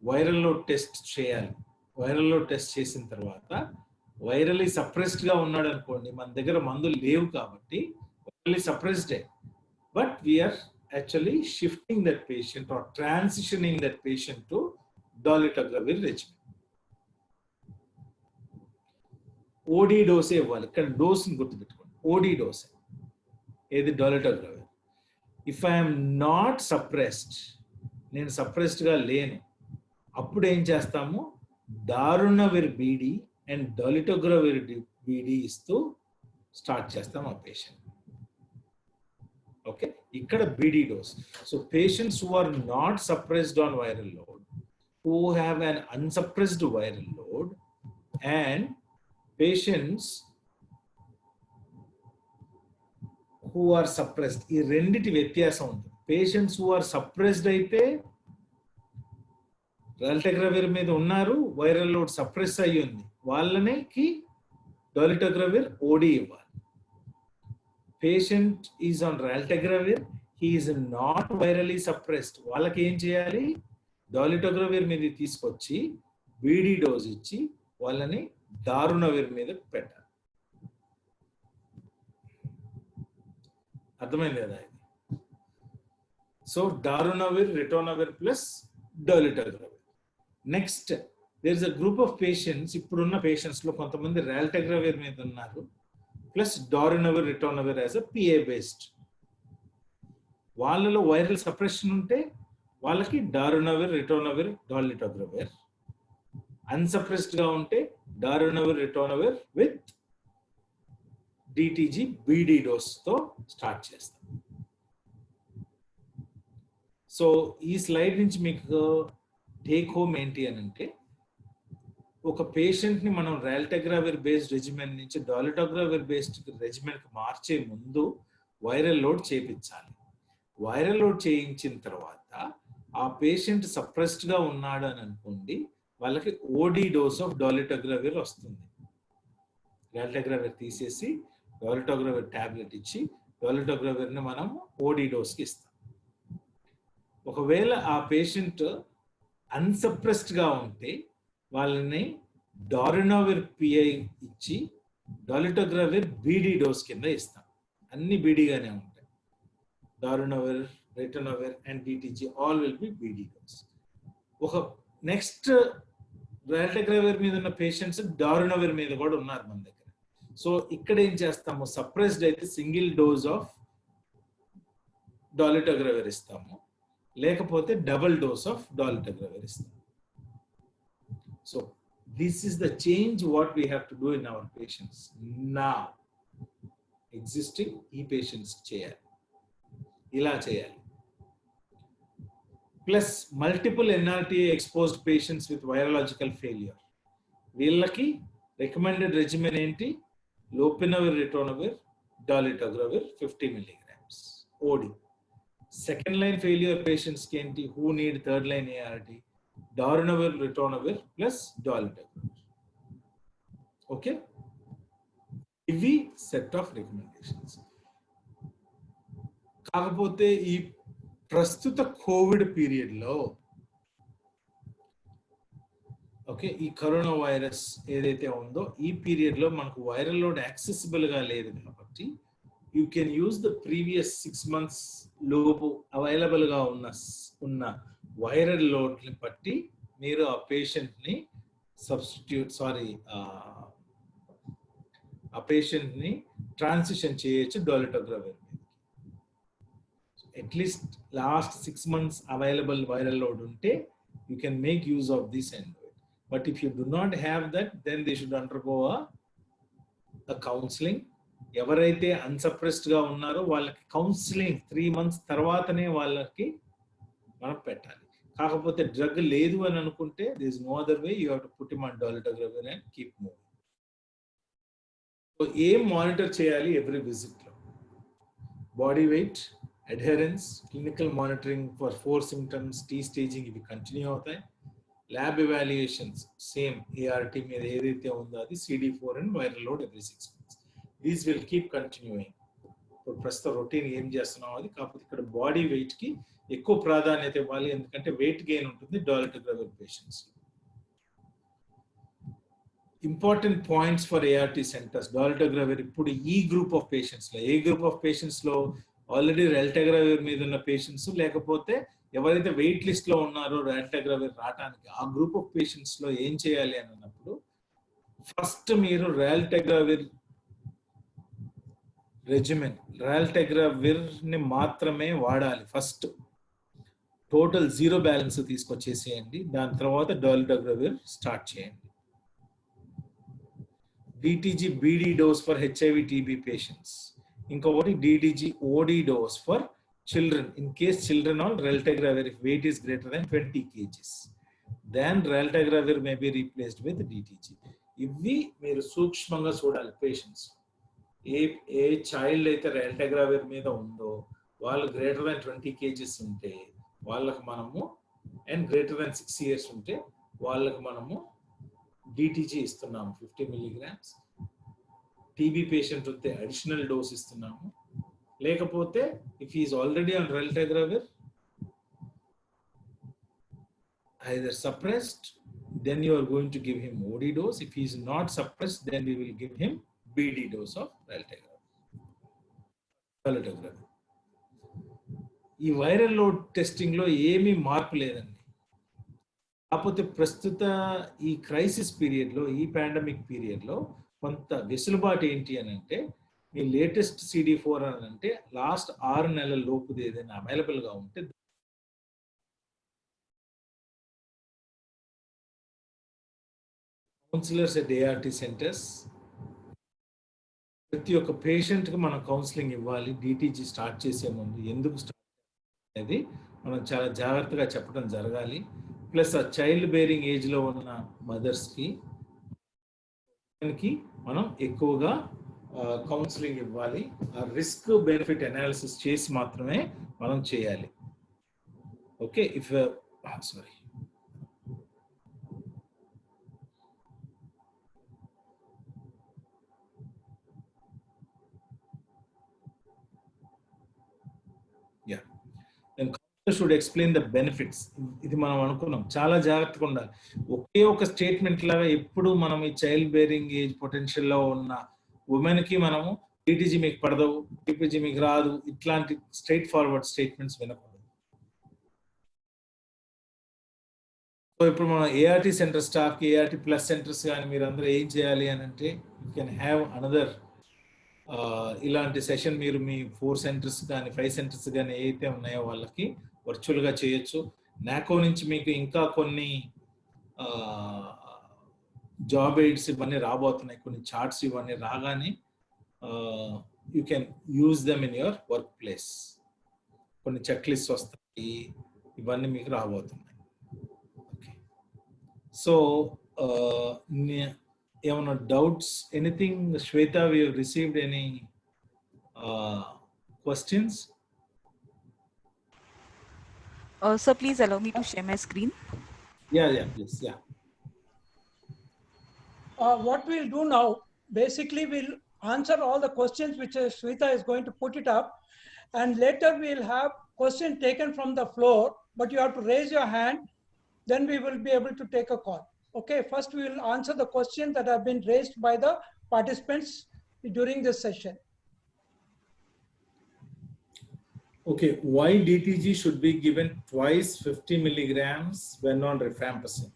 వైరల్ లోడ్ టెస్ట్ చేయాలి. వైరల్ లోడ్ టెస్ట్ చేసిన తర్వాత వైరల్లీ సప్రెస్డ్ గా ఉన్నాడు అనుకోండి, మన దగ్గర మందులు లేవు కాబట్టి వైరల్లీ సప్రెస్డే, but we're actually shifting that patient or transitioning that patient to dolutegravir regimen. OD డోసే ఇవ్వాలి. ఇక్కడ డోస్ని గుర్తుపెట్టుకోండి, ఓడి డోసే. ఏది? Dolutegravir. If I'm not suppressed, నేను సప్రెస్డ్ గా లేను, అప్పుడు ఏం చేస్తాము? Darunavir BD and dolutegravir BD ఇస్తూ స్టార్ట్ చేస్తాం ఆ పేషెంట్. ఓకే, ఇక్కడ BD dose. So patients who are not suppressed on viral load, who have an unsuppressed viral load, and patients who are suppressed, ఈ రెండిటి వ్యత్యాసం ఉంటుంది. పేషెంట్స్ హూ ఆర్ సప్రెస్డ్ అయితే రాల్టిగ్రావిర్ మీద ఉన్నారు, వైరల్ లోడ్ సప్రెస్ అయ్యి ఉంది, వాళ్ళకి డాలిటోగ్రావిర్ ఓడి ఇవ్వాలి. Patient is on raltegravir, he is not virally suppressed, వాళ్ళకి ఏం చేయాలి? డాలిటోగ్రావిర్ మీద తీసుకొచ్చి బీడీ డోస్ ఇచ్చి వాళ్ళని దారుణవిర్ మీద పెట్టాలి. అర్థమైంది కదా ఇది? So darunavir ritonavir plus dolutegravir. Next there is a group of patients, ఇప్పుడున్న పేషెంట్స్ లో కొంతమంది రాల్టిగ్రావిర్ మీద ఉన్నారు plus darunavir ritonavir as a PA based. వాళ్ళలో వైరల్ సప్రెషన్ ఉంటే వాళ్ళకి దారుణవిర్ రిటోనవిర్ డాలిటోగ్రావిర్, అన్సప్రెస్డ్ గా ఉంటే darunavir ritonavir with DTG BD dose తో స్టార్ట్ చేస్తాం. సో ఈ స్లైడ్ నుంచి మీకు టేక్ హోమ్ ఏంటి అని అంటే, ఒక పేషెంట్ ని మనం రాల్టిగ్రావిర్ బేస్డ్ రెజిమెన్ నుంచి డాలిటోగ్రావిర్ బేస్డ్ రెజిమెన్ కి మార్చే ముందు వైరల్ లోడ్ చేయించాలి. వైరల్ లోడ్ చేయించిన తర్వాత ఆ పేషెంట్ సప్రెస్డ్ గా ఉన్నాడు అని అనుకోండి, వాళ్ళకి ఓడి డోస్ ఆఫ్ డాలిటోగ్రావిర్ వస్తుంది. రాల్టిగ్రావిర్ తీసేసి డాలిటోగ్రవిర్ టాబ్లెట్ ఇచ్చి డాలిటోగ్రవిర్ని మనం ఓడి డోస్కి ఇస్తాం. ఒకవేళ ఆ పేషెంట్ అన్సప్రెస్డ్గా ఉంటే వాళ్ళని డారినోవిర్ పిఐ ఇచ్చి డాలిటోగ్రవిర్ బీడీ డోస్ కింద ఇస్తాం. అన్ని బీడీగానే ఉంటాయి. Darunavir, ritonavir and DTG all will be BD dose. ఒక నెక్స్ట్ డాలిటోగ్రవిర్ మీద ఉన్న పేషెంట్స్ డారినోవిర్ మీద కూడా ఉన్నారు మన దగ్గర. సో ఇక్కడ ఏం చేస్తాము, సప్రెస్డ్ అయితే సింగిల్ డోస్ ఆఫ్ డాలిటోగ్రవిర్ ఇస్తాము, లేకపోతే డబుల్ డోస్ ఆఫ్ డాలిటోగ్రవిర్ ఇస్తాము. So this is the change what we have to do in our patients నా ఎగ్జిస్టింగ్ ఈ పేషెంట్స్ చేయాలి, ఇలా చేయాలి. Plus multiple NRTI exposed patients with virological failure, వీళ్ళకి recommended regimen ఏంటి, lopinavir, ritonavir, dolutegravir 50 milligrams OD. Second line failure పేషెంట్స్కి ఏంటి, who need third line ART, darunavir, ritonavir plus dolutegravir. Okay, ఇవి సెట్ ఆఫ్ రికమెండేషన్స్. కాకపోతే ఈ ప్రస్తుత Covid పీరియడ్లో okay, ఈ కరోనా వైరస్ ఏదైతే ఉందో ఈ పీరియడ్లో మనకు వైరల్ లోడ్ యాక్సెసిబుల్గా లేదు కాబట్టి you can use the previous 6 months లోపు అవైలబుల్గా ఉన్న వైరల్ లోడ్ని బట్టి మీరు ఆ పేషెంట్ని ఆ పేషెంట్ని ట్రాన్సిషన్ చేయొచ్చు dolutegravir. At least last 6 months available viral load ఉంటే you can make use of this and do it. But if you do not have that, then they should undergo a counselling. ఎవరైతే అన్సప్రెస్డ్గా ఉన్నారో వాళ్ళకి కౌన్సిలింగ్ 3 months తర్వాతనే వాళ్ళకి మనం పెట్టాలి. కాకపోతే డ్రగ్ లేదు అని అనుకుంటే there is no other way, you have to put him on dolutegravir and keep moving. So ఏం మానిటర్ చేయాలి ఎవ్రీ విజిట్లో, body weight, adherence, clinical monitoring for 4 symptoms, T staging ఇవి కంటిన్యూ అవుతాయి. ల్యాబ్ ఎవాల్యుయేషన్స్ సేమ్ ఏఆర్టీ మీద ఏదైతే ఉందో అది, CD4 and viral load every 6 months. These will keep continuing. ఇప్పుడు ప్రస్తుతం రొటీన్ ఏం చేస్తున్నాం అది, కాకపోతే ఇక్కడ బాడీ వెయిట్కి ఎక్కువ ప్రాధాన్యత ఇవ్వాలి, ఎందుకంటే వెయిట్ గెయిన్ ఉంటుంది dolutegravir patients. Important points for ART centres, dolutegravir ఇప్పుడు ఈ గ్రూప్ ఆఫ్ పేషెంట్స్లో, ఏ గ్రూప్ ఆఫ్ పేషెంట్స్లో ఆల్రెడీ డాలిటోగ్రవిర్ మీద ఉన్న పేషెంట్స్, లేకపోతే ఎవరైతే వెయిట్ లిస్ట్లో ఉన్నారో డాలిటోగ్రవిర్ రావడానికి ఆ గ్రూప్ ఆఫ్ పేషెంట్స్లో ఏం చేయాలి అని అన్నప్పుడు, ఫస్ట్ మీరు డాలిటోగ్రవిర్ రెజిమెన్, డాలిటోగ్రవిర్ని మాత్రమే వాడాలి. ఫస్ట్ టోటల్ 0 బ్యాలెన్స్ తీసుకొచ్చేసేయండి, దాని తర్వాత డాలిటోగ్రవిర్ స్టార్ట్ చేయండి. DTG BD dose for HIV TB patients, ఇంకొకటి DTG OD dose for children, in case children on raltegravir if weight is greater than 20 kgs, then raltegravir may be replaced with DTG. ఇవి మీరు సూక్ష్మంగా చూడాలి patients. A child అయితే raltegravir మీద ఉందో వాళ్ళు greater than 20 kgs ఉంటే వాళ్ళకి మనము, అండ్ గ్రేటర్ దాన్ 6 years ఉంటే వాళ్ళకి మనము DTG ఇస్తున్నాము 50 milligrams. టీబీ పేషెంట్ ఉంటే అడిషనల్ డోస్ ఇస్తున్నాము. లేకపోతే if he is already on raltegravir either suppressed, then you are going to give him OD dose. If he is not suppressed, then we will give him BD dose of raltegravir. ఈ viral load testing లో ఏమీ మార్పు లేదండి. కాకపోతే ప్రస్తుత ఈ crisis period లో, ఈ పాండమిక్ పీరియడ్ లో కొంత వెసులుబాటు ఏంటి అని అంటే, మీ లేటెస్ట్ CD4 అని అంటే లాస్ట్ 6 నెలల లోపుది ఏదైనా అవైలబుల్గా ఉంటే కౌన్సిలర్స్ అట్ ఏఆర్టీ సెంటర్స్ ప్రతి ఒక్క పేషెంట్కి మనం కౌన్సిలింగ్ ఇవ్వాలి. DTG స్టార్ట్ చేసే ముందు ఎందుకు స్టార్ట్ అనేది మనం చాలా జాగ్రత్తగా చెప్పడం జరగాలి. ప్లస్ ఆ చైల్డ్ బేరింగ్ ఏజ్లో ఉన్న మదర్స్కి మనం ఎక్కువగా కౌన్సిలింగ్ ఇవ్వాలి. ఆ రిస్క్ బెనిఫిట్ అనాలిసిస్ చేసి మాత్రమే మనం చేయాలి. Okay, if sorry should explain the benefits. ఇది మనం అనుకున్నాం, చాలా జాగ్రత్తగా ఉండాలి. ఒకే ఒక స్టేట్మెంట్ లాగా ఎప్పుడు మనం ఈ చైల్డ్ బేరింగ్ ఏజ్ పొటెన్షియల్ లో ఉన్న ఉమెన్ కి మనము టీటీజీ మీకు పడదు, టీపీజీ మీకు రాదు, ఇట్లాంటి స్ట్రైట్ ఫార్వర్డ్ స్టేట్మెంట్స్ వినకూడదు. సో ఇప్పుడు మనం ఏఆర్టీ సెంటర్ స్టాఫ్ కి ఏఆర్టీ ప్లస్ సెంటర్స్ కానీ మీరు అందరూ ఏం చేయాలి అని అంటే, యూ కెన్ హ్యావ్ అనదర్ ఇలాంటి సెషన్ మీరు మీ 4 సెంటర్స్ కానీ 5 సెంటర్స్ కానీ ఏవైతే ఉన్నాయో వాళ్ళకి వర్చువల్గా చేయొచ్చు. నాకో నుంచి మీకు ఇంకా కొన్ని జాబ్ ఎయిడ్స్ ఇవన్నీ రాబోతున్నాయి, కొన్ని చార్ట్స్ ఇవన్నీ రాగానే you can use them in your work place. కొన్ని చెక్ లిస్ట్ వస్తాయి, ఇవన్నీ మీకు రాబోతున్నాయి. ఓకే, సో ఏమైనా doubts, anything? Shweta, we have received any questions? Sir, please allow me to share my screen. Yeah, please. Yeah. What we'll do now, basically we'll answer all the questions which Shweta is going to put it up, and later we'll have question taken from the floor, but you have to raise your hand, then we will be able to take a call. Okay, first we will answer the questions that have been raised by the participants during this session. Okay, why DTG should be given twice 50 milligrams when on rifampicin?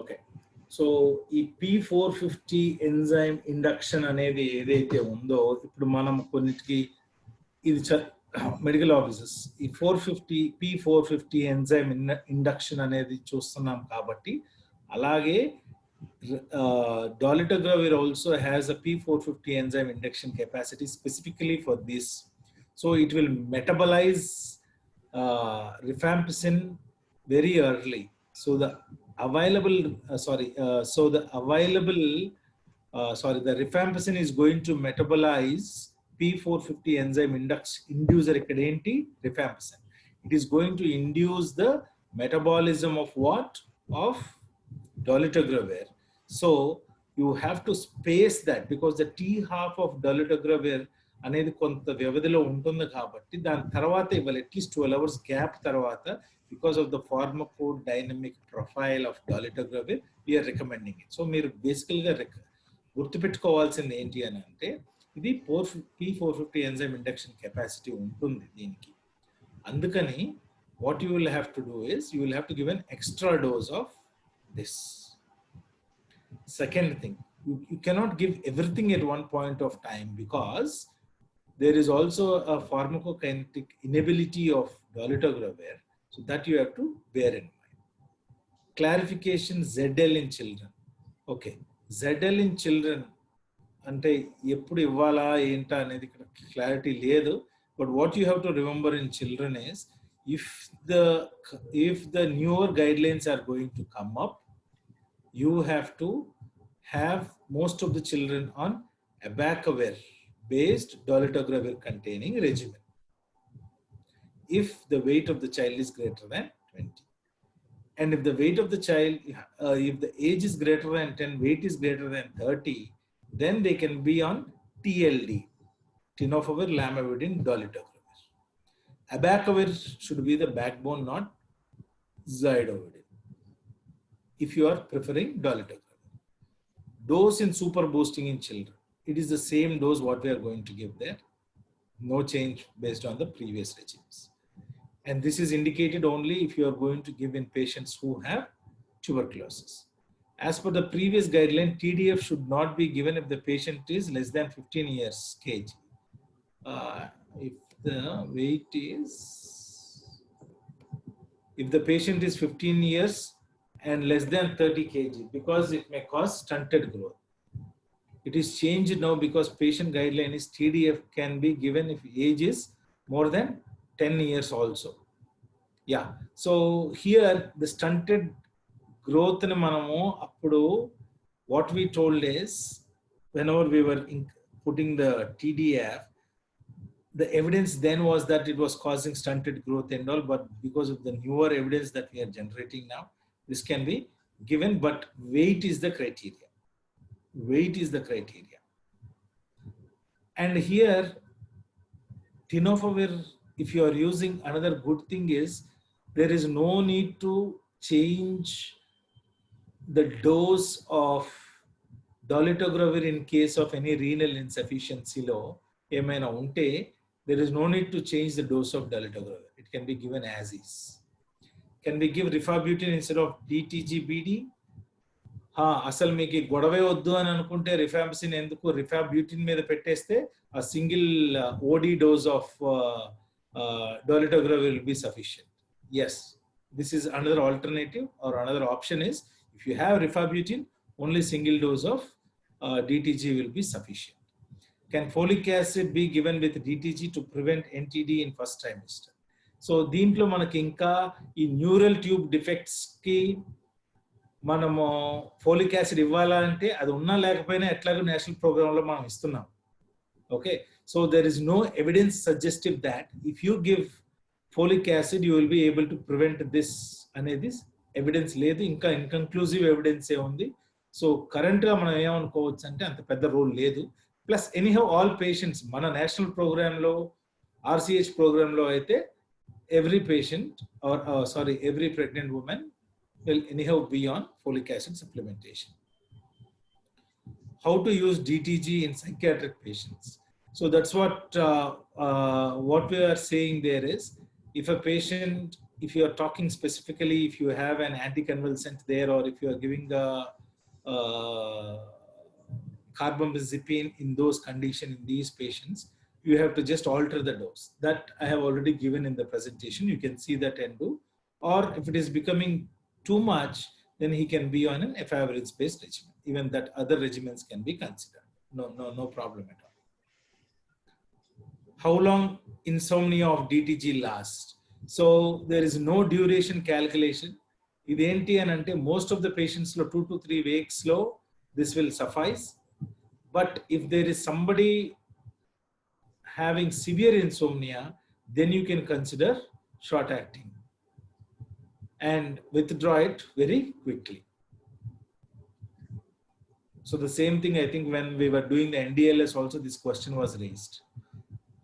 Okay, so ఈ P450 enzyme induction అనేది ఏదైతే ఉందో, ఇప్పుడు మనం కొన్నిటికి ఇది medical officers ఈ P450 enzyme induction అనేది చూస్తున్నాం కాబట్టి, అలాగే dolutegravir also has a P450 enzyme induction capacity specifically for this. So it will metabolize rifampicin very early. So the the rifampicin is going to metabolize P450 enzyme inducer ikkadenti rifampicin. It is going to induce the metabolism of what? Of dolutegravir. So you have to space that, because the T half of dolutegravir అనేది కొంత వ్యవధిలో ఉంటుంది కాబట్టి దాని తర్వాత ఇవ్వాలి, at least 12 hours gap తర్వాత, because of the pharmacodynamic profile of dolutegravir we're recommending it. So మీరు బేసికల్గా గుర్తుపెట్టుకోవాల్సింది ఏంటి అని అంటే, ఇది P450 ఎంజైమ్ ఇండక్షన్ కెపాసిటీ ఉంటుంది దీనికి. అందుకని what you will have to do is, you will have to give an extra dose of this. Second thing, you cannot give everything at one point of time, because there is also a pharmacokinetic inability of dolutegravir, so that you have to bear in mind. Clarification, ZL in children. Okay, ZL in children అంటే ఎప్పుడు ఇవ్వాలా ఏంటా అనేది ఇక్కడ clarity లేదు. But what you have to remember in children is, if the newer guidelines are going to come up, you have to have most of the children on abacavir based dolutegravir containing regimen if the weight of the child is greater than 20. And if the weight of the child, if the age is greater than 10, weight is greater than 30, then they can be on TLD, tenofovir lamivudine dolutegravir. Abacavir should be the backbone, not zidovudine, if you are preferring dolutegravir. Dose in super boosting in children, it is the same dose what we are going to give there, no change based on the previous regimes. And this is indicated only if you are going to give in patients who have tuberculosis. As per the previous guideline, TDF should not be given if the patient is less than 15 years kg. If the weight is, if the patient is 15 years and less than 30 kg, because it may cause stunted growth. It is changed now because patient guideline is TDF can be given if age is more than 10 years also. Yeah, so here the stunted growth ni manamu appudu what we told is, whenever we were putting the TDF, the evidence then was that it was causing stunted growth and all, but because of the newer evidence that we are generating now, this can be given, but weight is the criteria. Weight is the criteria. And here tenofovir if you are using, another good thing is there is no need to change the dose of dolutegravir in case of any renal insufficiency లో ఏమైనా ఉంటే there is no need to change the dose of dolutegravir. It can be given as is. Can we give rifabutin instead of DTG-BD? అసలు మీకు గొడవే వద్దు అని అనుకుంటే rifampicin ఎందుకు, రిఫాబ్యూటిన్ మీద పెట్టేస్తే a single OD dose of dolutegravir will be sufficient. Yes, this is another alternative, or another option is if you have rifabutin, only single dose of DTG will be sufficient. Can folic acid be given with DTG to prevent NTD in first trimester? So దీంట్లో మనకి ఇంకా ఈ neural tube defects కి మనము folic acid ఇవ్వాలంటే అది ఉన్నా లేకపోయినా ఎట్లాగో నేషనల్ ప్రోగ్రామ్ లో మనం ఇస్తున్నాం. Okay, so there is no evidence suggestive that if you give folic acid you will be able to prevent this అనేది ఎవిడెన్స్ లేదు, ఇంకా ఇన్కన్క్లూజివ్ ఎవిడెన్స్ ఏ ఉంది. సో కరెంట్ గా మనం ఏమనుకోవచ్చు అంటే అంత పెద్ద రోల్ లేదు. ప్లస్ ఎనీహౌ ఆల్ పేషెంట్స్ మన నేషనల్ ప్రోగ్రామ్ లో RCH ప్రోగ్రామ్ లో అయితే every patient or every pregnant woman will anyhow be on folic acid supplementation. How to use DTG in psychiatric patients? So that's what we are saying there is, if a patient, if you are talking specifically, if you have an anticonvulsant there, or if you are giving the carbamazepine in those conditions in these patients, you have to just alter the dose. That I have already given in the presentation. You can see that and do. Or if it is becoming too much, then he can be on an efavirenz-based regimen. Even that other regimens can be considered. No problem at all. How long insomnia of DTG lasts? So there is no duration calculation. Identi anante most of the patients lo 2 to 3 weeks lo this will suffice. But if there is somebody having severe insomnia, then you can consider short acting and withdraw it very quickly. So the same thing, I think when we were doing the NDLS also, this question was raised.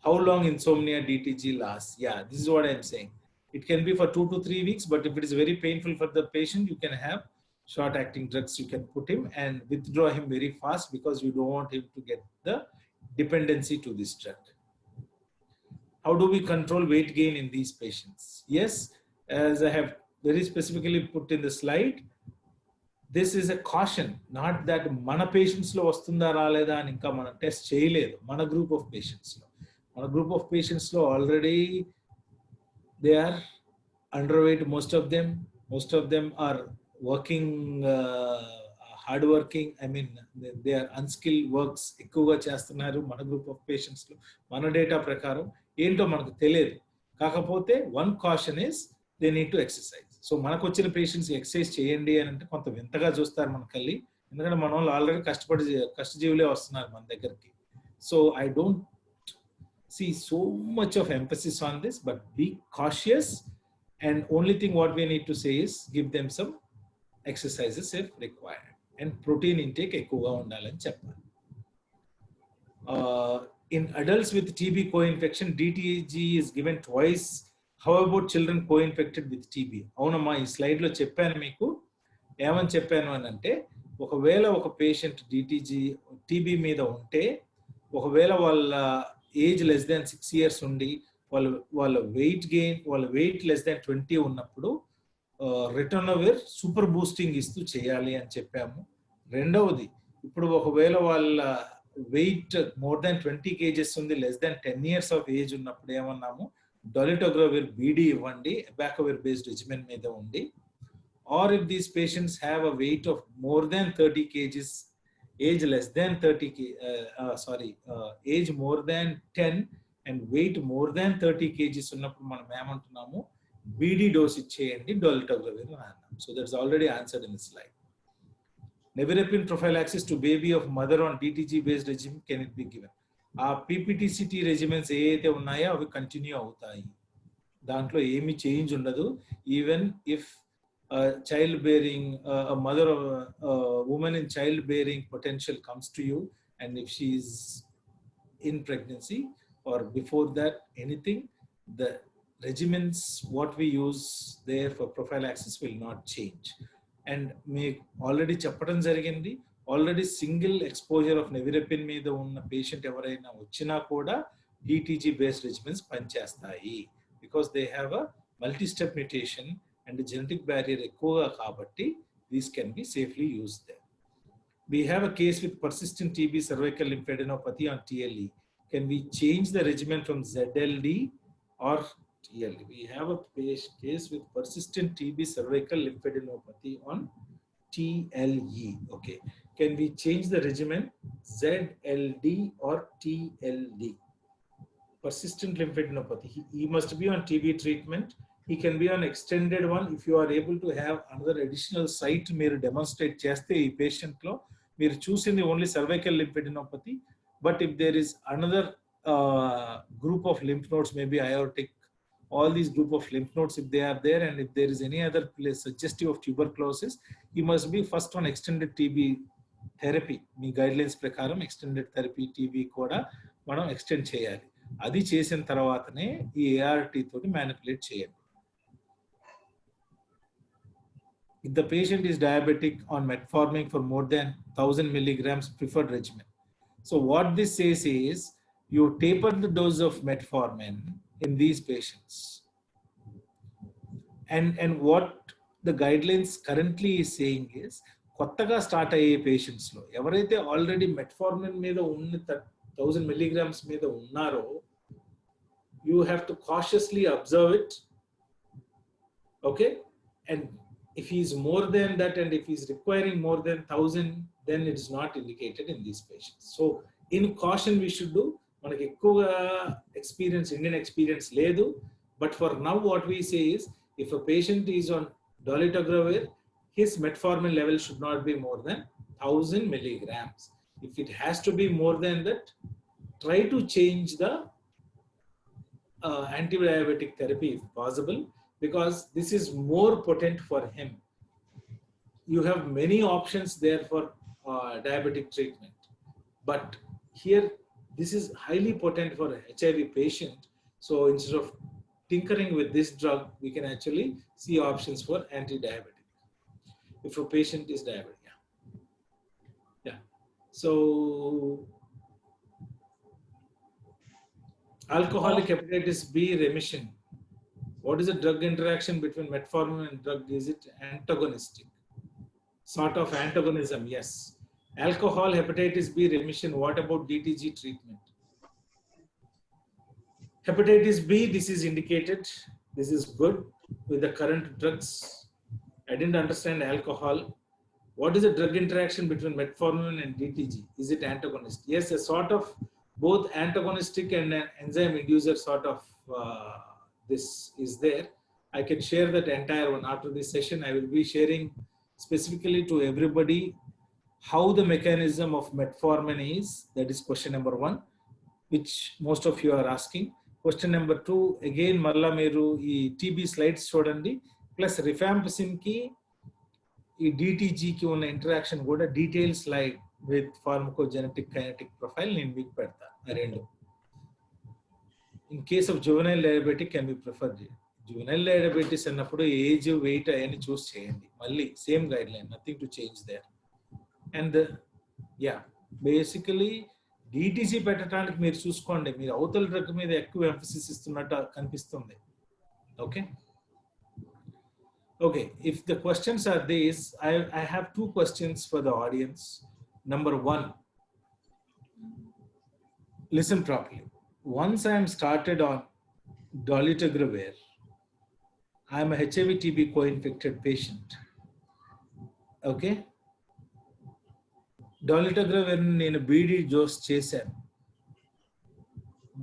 How long insomnia DTG lasts? Yeah, this is what I'm saying. It can be for 2 to 3 weeks, but if it is very painful for the patient, you can have short acting drugs. You can put him and withdraw him very fast because you don't want him to get the dependency to this drug. How do we control weight gain in these patients? Yes, as I have very specifically put in the slide, this is a caution, not that mana patients lo vastunda raleda ani inka mana test cheyaledu. Mana group of patients lo already they are underweight, most of them are working hard working, I mean they are unskilled works ఎక్కువగా చేస్తున్నారు మన group of patients లో. మన data ప్రకారం ఏంటో మనకు తెలియదు, కాకపోతే one caution is they need to exercise. So మనకు వచ్చిన పేషెంట్స్ ఎక్సర్సైజ్ చేయండి అని అంటే కొంత వింతగా చూస్తారు మన కళ్ళి, ఎందుకంటే మన వాళ్ళు ఆల్రెడీ కష్టజీవులే వస్తున్నారు మన దగ్గరికి. So I don't see so much of emphasis on this, but be cautious, and only thing what we need to say is give them some exercises if required, and protein intake ఎక్కువగా ఉండాలని చెప్పాలి. In adults with TB co-infection, DTG is given twice. How about children co-infected with TB? అవునమ్మా, ఈ slide లో చెప్పాను మీకు. ఏమని చెప్పాను అని అంటే, ఒకవేళ ఒక పేషెంట్ TB మీద ఉంటే, ఒకవేళ వాళ్ళ ఏజ్ లెస్ దాన్ 6 years ఉండి వాళ్ళ వెయిట్ లెస్ దాన్ 20 ఉన్నప్పుడు రిటర్నోవిర్ సూపర్ బూస్టింగ్ ఇస్తూ చేయాలి అని చెప్పాము. రెండవది, ఇప్పుడు ఒకవేళ వాళ్ళ వెయిట్ మోర్ దాన్ 20 kgs ఉంది, less than 10 years of age ఉన్నప్పుడు ఏమన్నాము, dolutegravir BD ఇవ్వండి abacavir based regimen మీద ఉండి. Or if these patients have a weight of more than 30 kgs, age less than 30 age more than 10 and weight more than 30 kgs ఉన్నప్పుడు మనం ఏమంటున్నాము, BD dose ఇచ్చేయండి dolutegravir అని అన్నాం. So that's already answered in the slide. Nevirapine prophylaxis to baby of mother on DTG based regimen, can it be given? ఆ PPTCT regimens ఏవైతే ఉన్నాయో అవి continue అవుతాయి, దాంట్లో ఏమి చేంజ్ ఉండదు. Even if childbearing, a mother of a woman in childbearing potential comes to you, and if she is in pregnancy or before that anything, the regimens what we use there for prophylaxis will not change. And me already చెప్పడం జరిగింది, already single exposure of నెవిరపిన్ మీద ఉన్న patient ఎవరైనా వచ్చినా కూడా డిటిజీ based రెజిమెన్స్ పనిచేస్తాయి, because they have a multi step mutation and genetic barrier ఎక్కువగా కాబట్టి these can be safely use their. We have a case with persistent TB cervical lymphadenopathy on TLE. Can we change the regimen from ZLD or TLE? We have a case with persistent TB cervical lymphadenopathy on TLE. Okay. Can we change the regimen ZLD or TLD? Persistent lymphadenopathy. He must be on TB treatment. He can be on extended one if you are able to have another additional site మీరు demonstrate చేస్తే ఈ patient లో మీరు చూసింది only cervical lymphadenopathy, but if there is another group of lymph nodes, maybe aortic, all these group of lymph nodes, if they are there, and if there is any other place suggestive of tuberculosis, he must be first on extended TB therapy. Me guidelines ప్రకారం extended therapy TB కూడా మనం extend చేయాలి. అది చేసిన తర్వాతనే ఈ ART తోటి manipulate చేయాలి. If the patient is diabetic on metformin for more than 1000 milligrams preferred regimen. So what this says is you taper the dose of metformin in these patients. And what the guidelines currently is saying is కొత్తగా start అయ్యే పేషెంట్స్లో ఎవరైతే already metformin మీద ఉన్న 1000 milligrams మీద ఉన్నారో you have to cautiously observe it. Okay. And if he is more than that and if he is requiring more than 1000, then it is not indicated in these patients. So in caution we should do. మనకి ఎక్కువ experience Indian experience లేదు, but for now what we say is if a patient is on dolutegravir, his metformin level should not be more than 1000 milligrams. If it has to be more than that, try to change the anti-diabetic therapy if possible, because this is more potent for him. You have many options there for diabetic treatment, but here this is highly potent for a HIV patient. So instead of tinkering with this drug, we can actually see options for anti-diabetic if a patient is diabetic. Yeah. So alcoholic hepatitis B remission. What is the drug interaction between metformin and drug? Is it antagonistic? Sort of antagonism, yes. Alcohol hepatitis B remission. What about DTG treatment? Hepatitis B, this is indicated. This is good with the current drugs. I didn't understand alcohol. What is the drug interaction between metformin and DTG? Is it antagonist? Yes, a sort of both antagonistic and an enzyme inducer sort of this is there. I can share that entire one after this session. I will be sharing specifically to everybody how the mechanism of metformin is. That is question number 1, which most of you are asking. Question number 2, again malla meru ee TB slides chodandi, plus rifampicin ki ee DTG ki unna interaction kuda detailed slide with pharmacogenetic kinetic profile nenu meeku pedta rendu. In case of juvenile diabetic, can be preferred. Juvenile diabetes అన్నప్పుడు age wait అవన్నీ చూస్ చేయండి, మళ్ళీ same guide line, nothing to change their. And yeah basically DTC పెట్టడానికి మీరు చూసుకోండి, మీరు అవతల drug మీద ఎక్కువ ఎంఫసిస్ ఇస్తున్నట్టు కనిపిస్తుంది. Okay okay, if the questions are these, I have 2 questions for the audience. Number 1, listen properly. Once I am started on dolutegravir, I am a HIV TB co-infected patient. Okay, dolutegravir నేను BD dose చేశాను.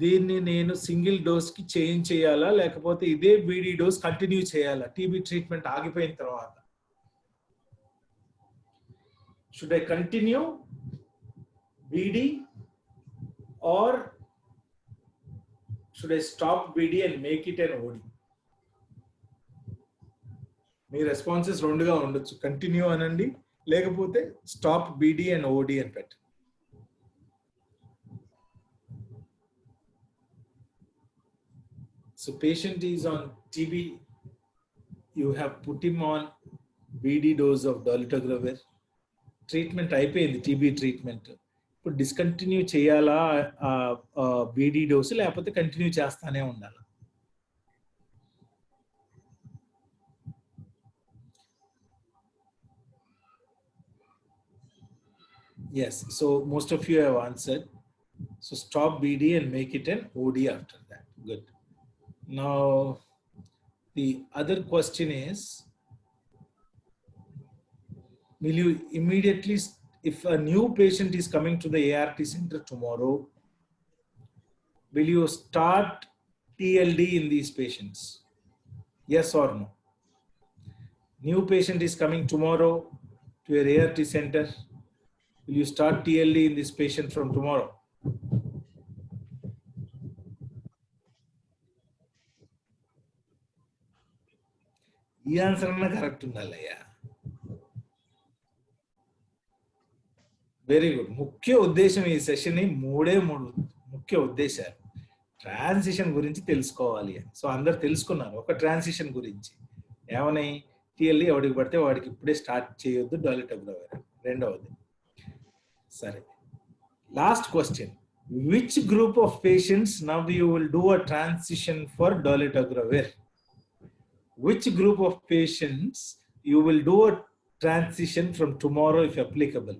దీన్ని నేను single dose కి change చేయాలా లేకపోతే ఇదే BD dose continue చేయాలా TB treatment ఆగిపోయిన తర్వాత? Should I continue BD or should I stop BD and make it an OD? Me responses రెండుగా ఉండొచ్చు, కంటిన్యూ అనండి లేకపోతే స్టాప్ BD అండ్ OD అని పెట్టండి. So patient is on TB. You have put him on BD dose of dolutegravir. Treatment అయిపోయింది, TB treatment. ఇప్పుడు discontinue చేయాలా beedi dose, లేకపోతే కంటిన్యూ చేస్తానే ఉండాలా? Yes, so most of you have answered. So stop BD and make it an OD after that. Good. Now the other question is, will you immediately, if a new patient is coming to the ART center tomorrow, will you start TLD in these patients? Yes or no? New patient is coming tomorrow to your ART center. Will you start TLD in this patient from tomorrow? ఈ answer అన్న correct ఉండాలయ్యా. Very good. ముఖ్య ఉద్దేశం ఈ session మూడు ముఖ్య ఉద్దేశాలు. Transition గురించి తెలుసుకోవాలి అని. సో అందరు తెలుసుకున్నారు ఒక ట్రాన్సిషన్ గురించి. ఏమని? టీఎల్ఈ ఎవడికి పడితే వాడికి ఇప్పుడే స్టార్ట్ చేయొద్దు dolutegravir. రెండవది. సరే, last question. Which group of patients now you will do a transition for dolutegravir? Which group of patients you will do a transition from tomorrow if applicable?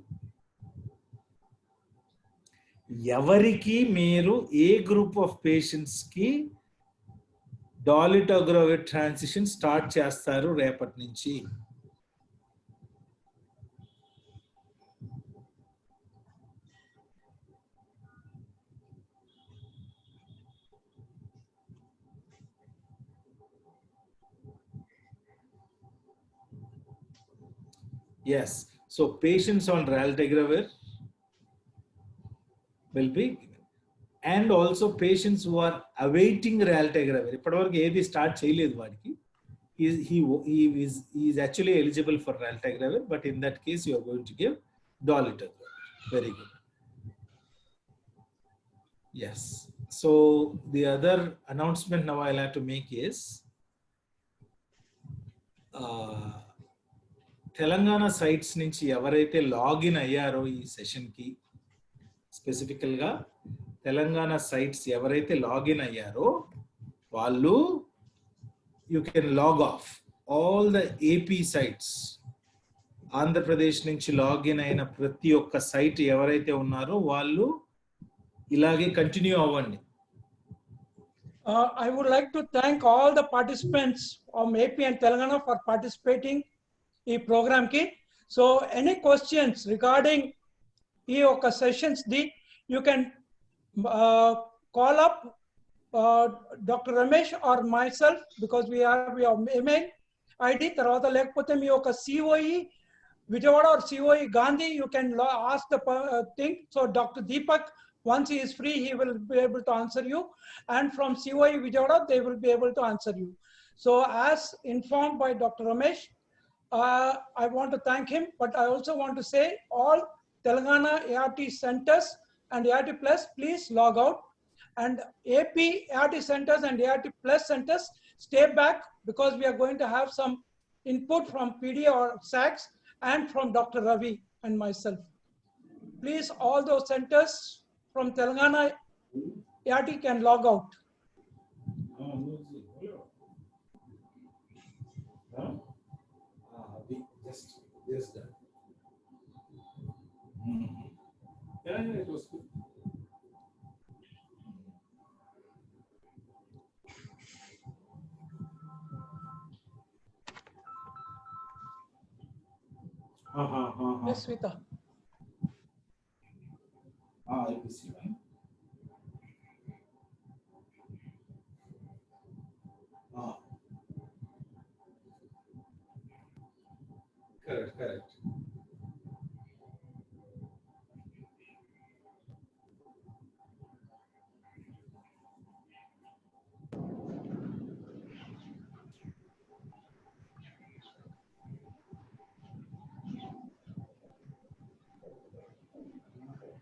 ఎవరికి మీరు ఏ గ్రూప్ ఆఫ్ పేషెంట్స్ కి dolutegravir transition start చేస్తారు రేపటి నుంచి? Yes, so patients on raltegravir will be given, and also patients who are awaiting raltegravir. ఇప్పటివరకు ఏది start చేయలేదు వాడికి, he is actually eligible for raltegravir, but in that case you are going to give dolutegravir. Very good. Yes, so the other announcement now I'll have to make is Telangana sites నుంచి ఎవరైతే login అయ్యారో ఈ సెషన్కి, స్పెసిఫికల్గా Telangana sites ఎవరైతే login అయ్యారో వాళ్ళు you can log off. All the AP sites, Andhra Pradesh నుంచి లాగిన్ అయిన ప్రతి ఒక్క సైట్ ఎవరైతే ఉన్నారో వాళ్ళు ఇలాగే కంటిన్యూ అవ్వండి. I would like to thank all the participants from AP and Telangana for participating in program ki. So any questions regarding ee oka sessions di, you can call up Dr. Ramesh or myself, because we have your email ID. Tarvata lekapothe me oka COE Vijayawada or COE Gandhi, you can ask the thing. So Dr. Deepak, once he is free, he will be able to answer you. And from COE Vijayawada, they will be able to answer you. So as informed by Dr. Ramesh, I want to thank him, but I also want to say all Telangana ART centers and ART Plus, please log out. And AP ART centers and ART Plus centers, stay back, because we are going to have some input from PD or SACS and from Dr. Ravi and myself. Please, all those centers from Telangana ART can log out. Just that. It was good. Yes, Sweta. I see. Correct.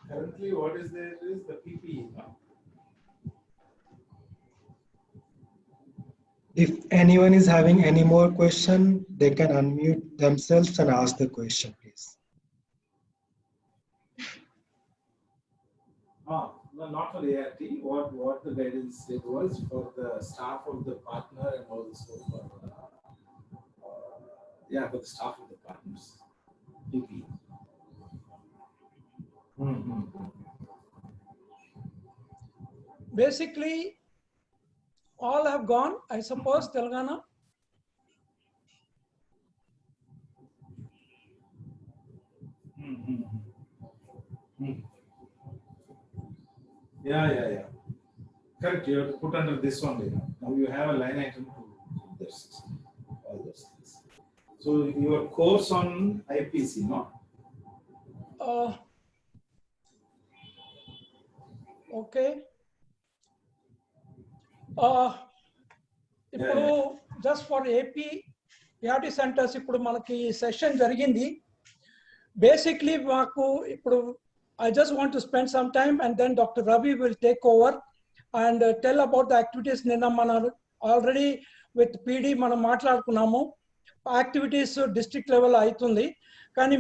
Currently, what is there is the PPE. No? If anyone is having any more question, they can unmute themselves and ask the question, please. No, not for the ART. What the guidance it was for the staff of the partner and also for for the staff of the partners. PP. Basically, all have gone, I suppose, Telangana. Yeah. Correct. You have to put under this one. Now you have a line item to this. All those things. So your course on IPC, no? Okay. ఇప్పుడు just for AP PRT centres ఇప్పుడు మనకి session జరిగింది. Basically మాకు ఇప్పుడు I just want to spend some time and then Dr. Ravi will take over and tell about the activities. నిన్న మన already with PD మనం మాట్లాడుకున్నాము. యాక్టివిటీస్ డిస్ట్రిక్ట్ లెవెల్ అవుతుంది. కానీ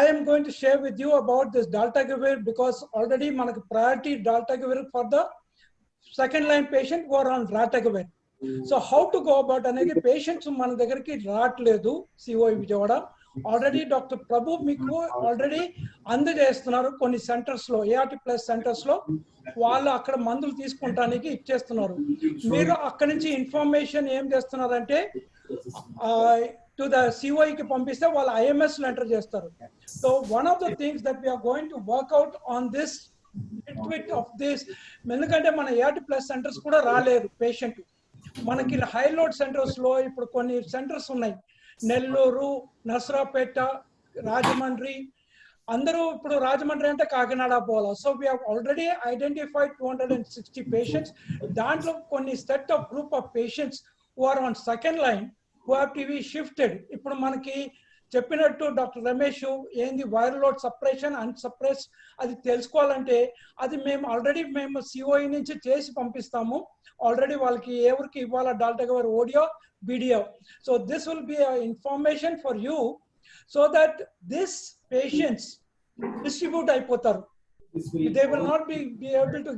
I am going to share with you about this Daltagavir because already మనకు priority Daltagavir for the second line patient who are on Ratagavir. So how to go about అనేది patients మన దగ్గరికి రావట్లేదు CO Vijayawada. Already doctor ప్రభు మీకు already అందజేస్తున్నారు కొన్ని centres లో, ART plus centres లో వాళ్ళు అక్కడ మందులు తీసుకుంటానికి ఇచ్చేస్తున్నారు. మీరు అక్కడి నుంచి ఇన్ఫర్మేషన్ ఏం చేస్తున్నారంటే టు ద COE కి పంపిస్తే వాళ్ళు IMS లో ఎంటర్ చేస్తారు. So one of the things that we're going to work out on this of this, ఎందుకంటే మన ART ప్లస్ సెంటర్స్ కూడా రాలేదు పేషెంట్. మనకి హై లోడ్ సెంటర్స్ లో ఇప్పుడు కొన్ని సెంటర్స్ ఉన్నాయి, నెల్లూరు, నసరాపేట, రాజమండ్రి. అందరూ ఇప్పుడు రాజమండ్రి అంటే కాకినాడ పోవాలి. So we have already identified 260 patients. దాంట్లో కొన్ని set of group of patients who are on second line who have to be shifted. ఇప్పుడు మనకి చెప్పినట్టు డాక్టర్ రమేష్ ఏంది viral load suppression and suppress అది తెలుసుకోవాలంటే అది మేము ఆల్రెడీ COE నుంచి చేసి పంపిస్తాము. ఆల్రెడీ వాళ్ళకి ఎవరికి ఇవ్వాలా Daltagavir ODO BDO. So this will be information for you so that this patients distribute అయిపోతారు. They will not be able to